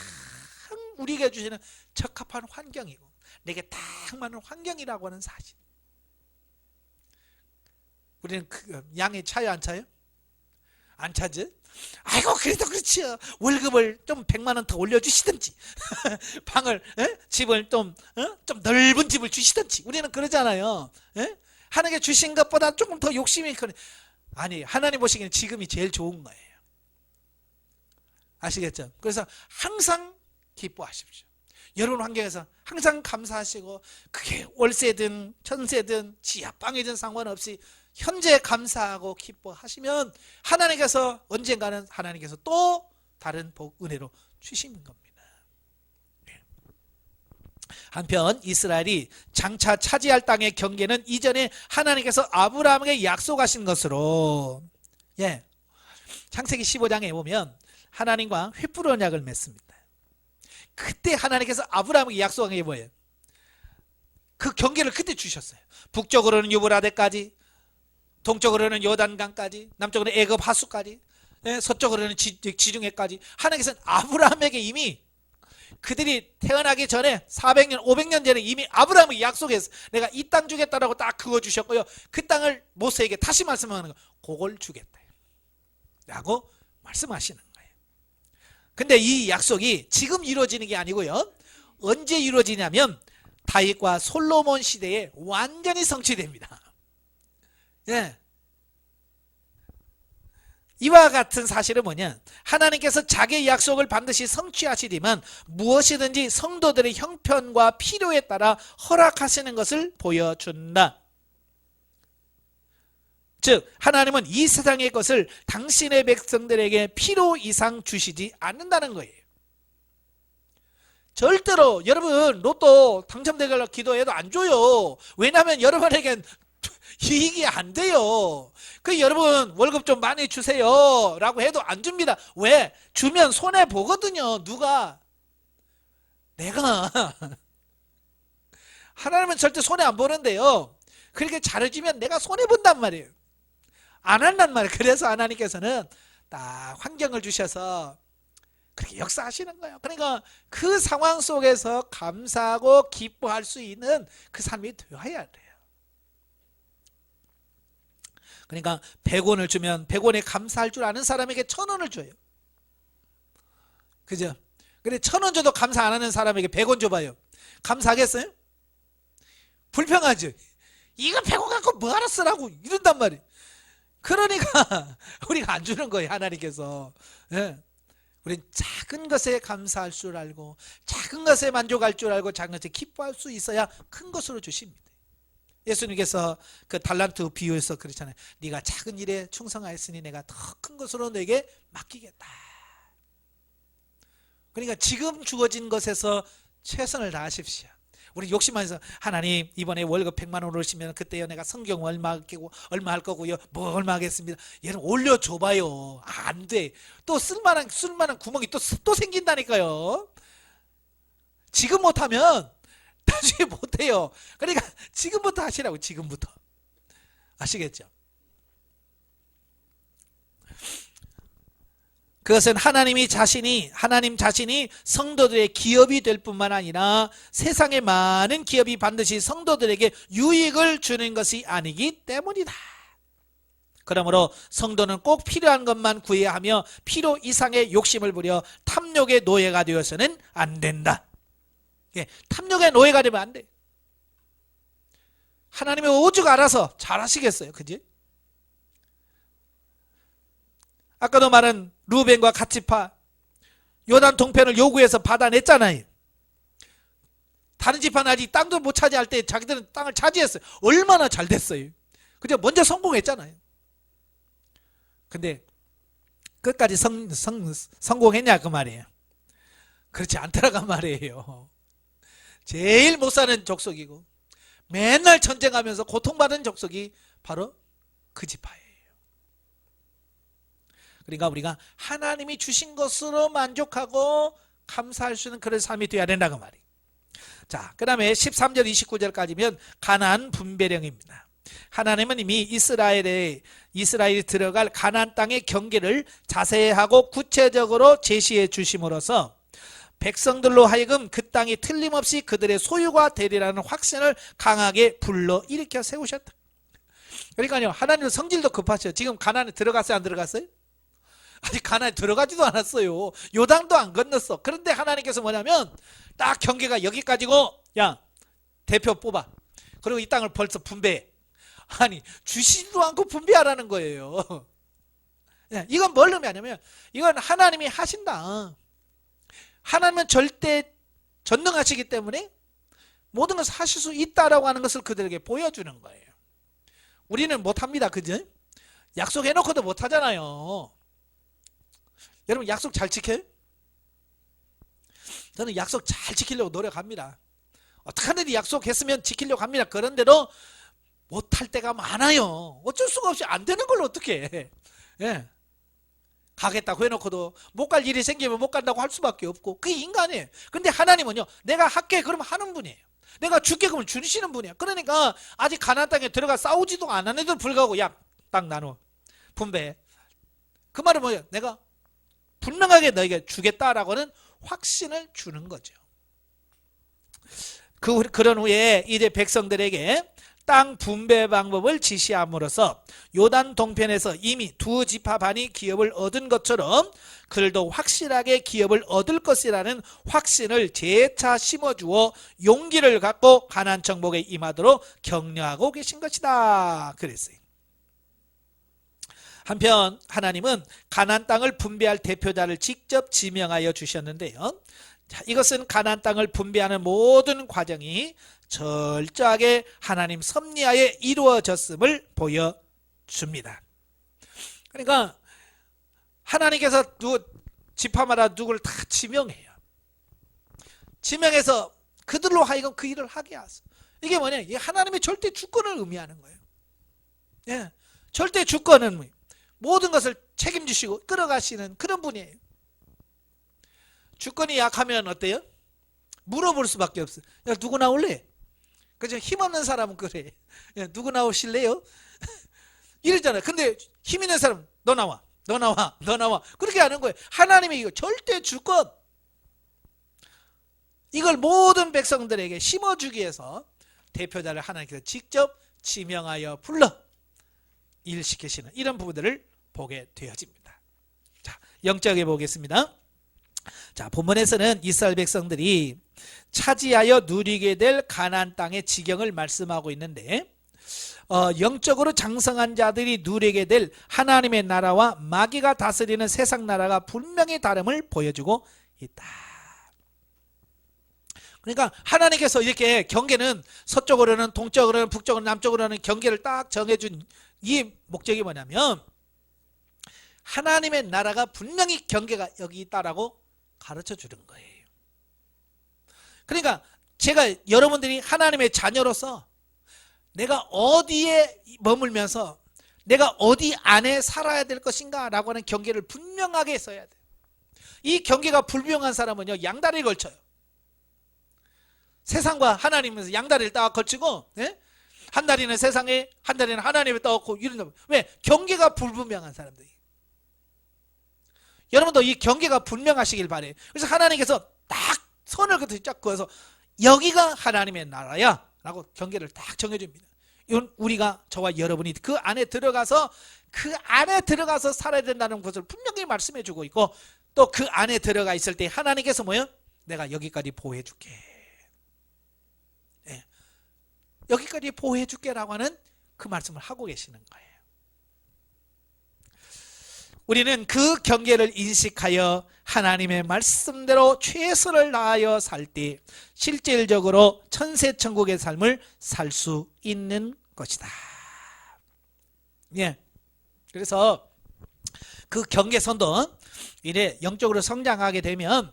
우리에게 주시는 적합한 환경이고 내게 딱 맞는 환경이라고 하는 사실. 우리는 양에 차요 안 차요? 안 차죠? 아이고 그래도 그렇지요. 월급을 좀 100만 원 더 올려주시든지 방을 집을 좀 넓은 집을 주시든지 우리는 그러잖아요. 하나님께 주신 것보다 조금 더 욕심이 큰 아니 하나님 보시기에는 지금이 제일 좋은 거예요. 아시겠죠? 그래서 항상 기뻐하십시오. 여러분 환경에서 항상 감사하시고 그게 월세든 천세든 지하방이든 상관없이 현재 감사하고 기뻐하시면 하나님께서 언젠가는 하나님께서 또 다른 복 은혜로 주시는 겁니다. 한편 이스라엘이 장차 차지할 땅의 경계는 이전에 하나님께서 아브라함에게 약속하신 것으로 창세기 15장에 보면 하나님과 횃불 언약을 맺습니다. 그때 하나님께서 아브라함에게 약속한 게 뭐예요? 그 경계를 그때 주셨어요. 북쪽으로는 유브라데까지, 동쪽으로는 요단강까지, 남쪽으로는 애굽 하수까지, 서쪽으로는 지중해까지. 하나님께서는 아브라함에게 이미 그들이 태어나기 전에 400년, 500년 전에 이미 아브라함에게 약속했어요. 내가 이 땅 주겠다라고 딱 그거 주셨고요. 그 땅을 모세에게 다시 말씀하는 거, 그걸 주겠다 라고 말씀하시는 거예요. 근데 이 약속이 지금 이루어지는 게 아니고요. 언제 이루어지냐면 다윗과 솔로몬 시대에 완전히 성취됩니다. 이와 같은 사실은 뭐냐? 하나님께서 자기의 약속을 반드시 성취하시지만 무엇이든지 성도들의 형편과 필요에 따라 허락하시는 것을 보여준다. 즉 하나님은 이 세상의 것을 당신의 백성들에게 필요 이상 주시지 않는다는 거예요. 절대로 여러분 로또 당첨되길래 기도해도 안 줘요. 왜냐하면 여러분에겐 이익이 안 돼요. 그 여러분 월급 좀 많이 주세요 라고 해도 안 줍니다. 왜? 주면 손해 보거든요. 누가? 내가. 하나님은 절대 손해 안 보는데요. 그렇게 잘해주면 내가 손해 본단 말이에요. 안 한단 말이에요. 그래서 하나님께서는 딱 환경을 주셔서 그렇게 역사하시는 거예요. 그러니까 그 상황 속에서 감사하고 기뻐할 수 있는 그 삶이 되어야 돼요. 그러니까 100원을 주면 100원에 감사할 줄 아는 사람에게 1000원을 줘요. 그죠? 근데 1000원 줘도 감사 안 하는 사람에게 100원 줘봐요. 감사하겠어요? 불평하죠. 이거 100원 갖고 뭐하러 쓰라고 이런단 말이에요. 그러니까 우리가 안 주는 거예요. 하나님께서. 예. 우린 작은 것에 감사할 줄 알고 작은 것에 만족할 줄 알고 작은 것에 기뻐할 수 있어야 큰 것으로 주십니다. 예수님께서 그 달란트 비유에서 그렇잖아요. 네가 작은 일에 충성하였으니 내가 더 큰 것으로 너에게 맡기겠다. 그러니까 지금 주어진 것에서 최선을 다하십시오. 우리 욕심만해서 하나님 이번에 월급 100만 원 오르시면 그때요 내가 성경 얼마 끼고 얼마 할 거고요 뭐 얼마 하겠습니다. 얘는 올려줘봐요. 안 돼. 또 쓸만한 구멍이 또 생긴다니까요. 지금 못하면 나중에 못해요. 그러니까 지금부터 하시라고. 지금부터. 아시겠죠? 그것은 하나님 자신이 성도들의 기업이 될 뿐만 아니라 세상의 많은 기업이 반드시 성도들에게 유익을 주는 것이 아니기 때문이다. 그러므로 성도는 꼭 필요한 것만 구해야 하며 필요 이상의 욕심을 부려 탐욕의 노예가 되어서는 안 된다. 예, 탐욕의 노예가 되면 안 돼. 하나님의 오죽 알아서 잘 하시겠어요. 그지? 아까도 말한 루벤과 갓지파 요단 동편을 요구해서 받아냈잖아요. 다른 지파는 아직 땅도 못 차지할 때 자기들은 땅을 차지했어요. 얼마나 잘 됐어요. 그죠? 먼저 성공했잖아요. 근데 끝까지 성공했냐 그 말이에요. 그렇지 않더라고 말이에요. 제일 못 사는 족속이고 맨날 전쟁하면서 고통받은 족속이 바로 그 지파예요. 그러니까 우리가 하나님이 주신 것으로 만족하고 감사할 수 있는 그런 삶이 되어야 된다고 말이에요. 자, 그 다음에 13절 29절까지면 가나안 분배령입니다. 하나님은 이미 이스라엘이 들어갈 가나안 땅의 경계를 자세하고 구체적으로 제시해 주심으로써 백성들로 하여금 그 땅이 틀림없이 그들의 소유가 되리라는 확신을 강하게 불러일으켜 세우셨다. 그러니까요, 하나님은 성질도 급하셔요. 지금 가나안에 들어갔어요, 안 들어갔어요? 아직 가나안에 들어가지도 않았어요. 요단도 안 건넜어. 그런데 하나님께서 뭐냐면 딱 경계가 여기까지고 야 대표 뽑아. 그리고 이 땅을 벌써 분배해. 아니 주시지도 않고 분배하라는 거예요. 이건 뭘 의미하냐면 이건 하나님이 하신다. 하나님은 절대 전능하시기 때문에 모든 것을 하실 수 있다라고 하는 것을 그들에게 보여주는 거예요. 우리는 못합니다. 그죠? 약속해놓고도 못하잖아요. 여러분 약속 잘 지켜요? 저는 약속 잘 지키려고 노력합니다. 어떻게 하든지 약속했으면 지키려고 합니다. 그런데도 못할 때가 많아요. 어쩔 수가 없이 안 되는 걸 어떻게 해. 예. 가겠다고 해놓고도 못 갈 일이 생기면 못 간다고 할 수밖에 없고 그게 인간이에요. 근데 하나님은요 내가 할게 그러면 하는 분이에요. 내가 줄게 그러면 주시는 분이야. 그러니까 아직 가나안 땅에 들어가 싸우지도 않았는데도 불구하고 야 땅 나눠 분배해. 그 말은 뭐예요? 내가 분명하게 너에게 주겠다라고는 확신을 주는 거죠. 그런 후에 이제 백성들에게 땅 분배 방법을 지시함으로써 요단 동편에서 이미 두 지파 반이 기업을 얻은 것처럼 그들도 확실하게 기업을 얻을 것이라는 확신을 재차 심어주어 용기를 갖고 가나안 정복에 임하도록 격려하고 계신 것이다. 그랬어요. 한편 하나님은 가나안 땅을 분배할 대표자를 직접 지명하여 주셨는데요. 자, 이것은 가나안 땅을 분배하는 모든 과정이 철저하게 하나님 섭리하에 이루어졌음을 보여줍니다. 줍니다. 그러니까 하나님께서 지파마다 누구를 다 지명해요. 지명해서 그들로 하여금 그 일을 하게 하소. 이게 뭐냐? 이 하나님의 절대 주권을 의미하는 거예요. 예, 절대 주권은 모든 것을 책임지시고 끌어가시는 그런 분이에요. 주권이 약하면 어때요? 물어볼 수밖에 없어요. 야, 누구 나올래? 그죠? 힘없는 사람은 그래. 야, 누구 나오실래요? 이러잖아요. 근데 힘 있는 사람은 너 나와, 너 나와, 너 나와. 그렇게 하는 거예요. 하나님의 이거 절대 주권. 이걸 모든 백성들에게 심어주기 위해서 대표자를 하나님께서 직접 지명하여 불러 일시키시는 이런 부분들을 보게 되어집니다. 자, 영적에 보겠습니다. 자, 본문에서는 이스라엘 백성들이 차지하여 누리게 될 가나안 땅의 지경을 말씀하고 있는데 영적으로 장성한 자들이 누리게 될 하나님의 나라와 마귀가 다스리는 세상 나라가 분명히 다름을 보여주고 있다. 그러니까 하나님께서 이렇게 경계는 서쪽으로는 동쪽으로는 북쪽으로는 남쪽으로는 경계를 딱 정해준 이 목적이 뭐냐면 하나님의 나라가 분명히 경계가 여기 있다라고 가르쳐 주는 거예요. 그러니까 제가 여러분들이 하나님의 자녀로서 내가 어디에 머물면서 내가 어디 안에 살아야 될 것인가 라고 하는 경계를 분명하게 써야 돼요. 이 경계가 불명한 사람은요 양다리를 걸쳐요. 세상과 하나님에서 양다리를 딱 걸치고 한 다리는 세상에 한 다리는 하나님에 떠갖고 이런다. 왜? 경계가 불분명한 사람들이. 여러분도 이 경계가 분명하시길 바래요. 그래서 하나님께서 딱 선을 딱 그어서 여기가 하나님의 나라야 라고 경계를 딱 정해줍니다. 이건 우리가 저와 여러분이 그 안에 들어가서 살아야 된다는 것을 분명히 말씀해주고 있고 또 그 안에 들어가 있을 때 하나님께서 뭐예요? 내가 여기까지 보호해줄게. 여기까지 보호해줄게 라고 하는 그 말씀을 하고 계시는 거예요. 우리는 그 경계를 인식하여 하나님의 말씀대로 최선을 다하여 살 때 실질적으로 천세천국의 삶을 살 수 있는 것이다. 예. 그래서 그 경계선도 이래 영적으로 성장하게 되면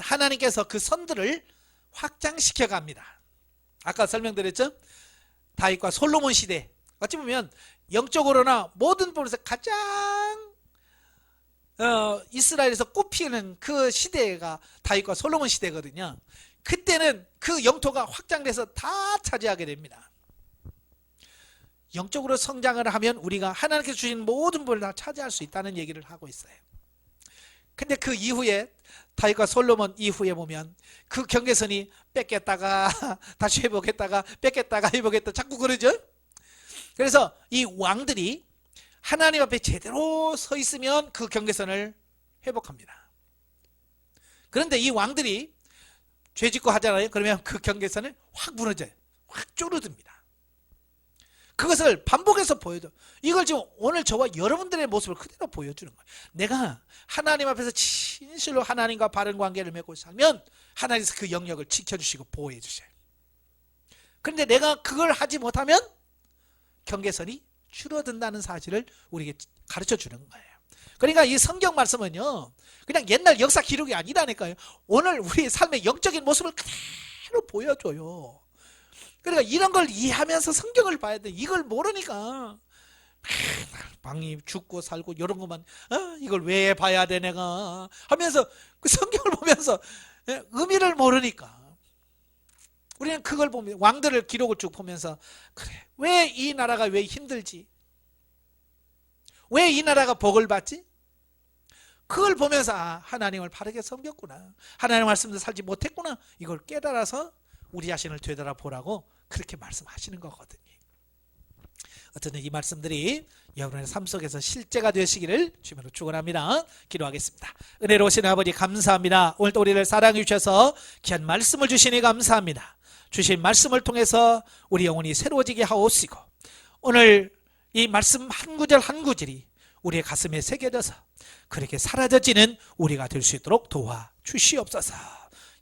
하나님께서 그 선들을 확장시켜 갑니다. 아까 설명드렸죠? 다윗과 솔로몬 시대 어찌 보면 영적으로나 모든 부분에서 가장 이스라엘에서 꼽히는 그 시대가 다윗과 솔로몬 시대거든요. 그때는 그 영토가 확장돼서 다 차지하게 됩니다. 영적으로 성장을 하면 우리가 하나님께서 주신 모든 부분을 다 차지할 수 있다는 얘기를 하고 있어요. 근데 그 이후에 다윗과 솔로몬 이후에 보면 그 경계선이 뺏겼다가 다시 회복했다가 뺏겼다가 회복했다 자꾸 그러죠. 그래서 이 왕들이 하나님 앞에 제대로 서 있으면 그 경계선을 회복합니다. 그런데 이 왕들이 죄짓고 하잖아요. 그러면 그 경계선을 확 무너져요. 확 쪼르듭니다. 그것을 반복해서 보여줘. 이걸 지금 오늘 저와 여러분들의 모습을 그대로 보여주는 거예요. 내가 하나님 앞에서 진실로 하나님과 바른 관계를 맺고 살면 하나님께서 그 영역을 지켜주시고 보호해 주셔요. 그런데 내가 그걸 하지 못하면 경계선이 줄어든다는 사실을 우리에게 가르쳐 주는 거예요. 그러니까 이 성경 말씀은요 그냥 옛날 역사 기록이 아니라니까요. 오늘 우리의 삶의 영적인 모습을 그대로 보여줘요. 그러니까 이런 걸 이해하면서 성경을 봐야 돼. 이걸 모르니까 방이 죽고 살고 이런 것만 이걸 왜 봐야 돼 내가 하면서 그 성경을 보면서 의미를 모르니까 우리는 그걸 보면 왕들을 기록을 쭉 보면서 그래 왜 이 나라가 왜 힘들지? 왜 이 나라가 복을 받지? 그걸 보면서 하나님을 바르게 섬겼구나. 하나님의 말씀대로 살지 못했구나. 이걸 깨달아서 우리 자신을 되돌아보라고 그렇게 말씀하시는 거거든요. 어쨌든 이 말씀들이 여러분의 삶 속에서 실제가 되시기를 주님으로 축원합니다. 기도하겠습니다. 은혜로우신 아버지 감사합니다. 오늘도 우리를 사랑해 주셔서 귀한 말씀을 주시니 감사합니다. 주신 말씀을 통해서 우리 영혼이 새로워지게 하옵시고 오늘 이 말씀 한 구절 한 구절이 우리의 가슴에 새겨져서 그렇게 사라져지는 우리가 될 수 있도록 도와주시옵소서.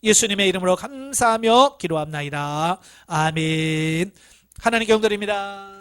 예수님의 이름으로 감사하며 기도합나이다. 아멘. 하나님께 영광드립니다.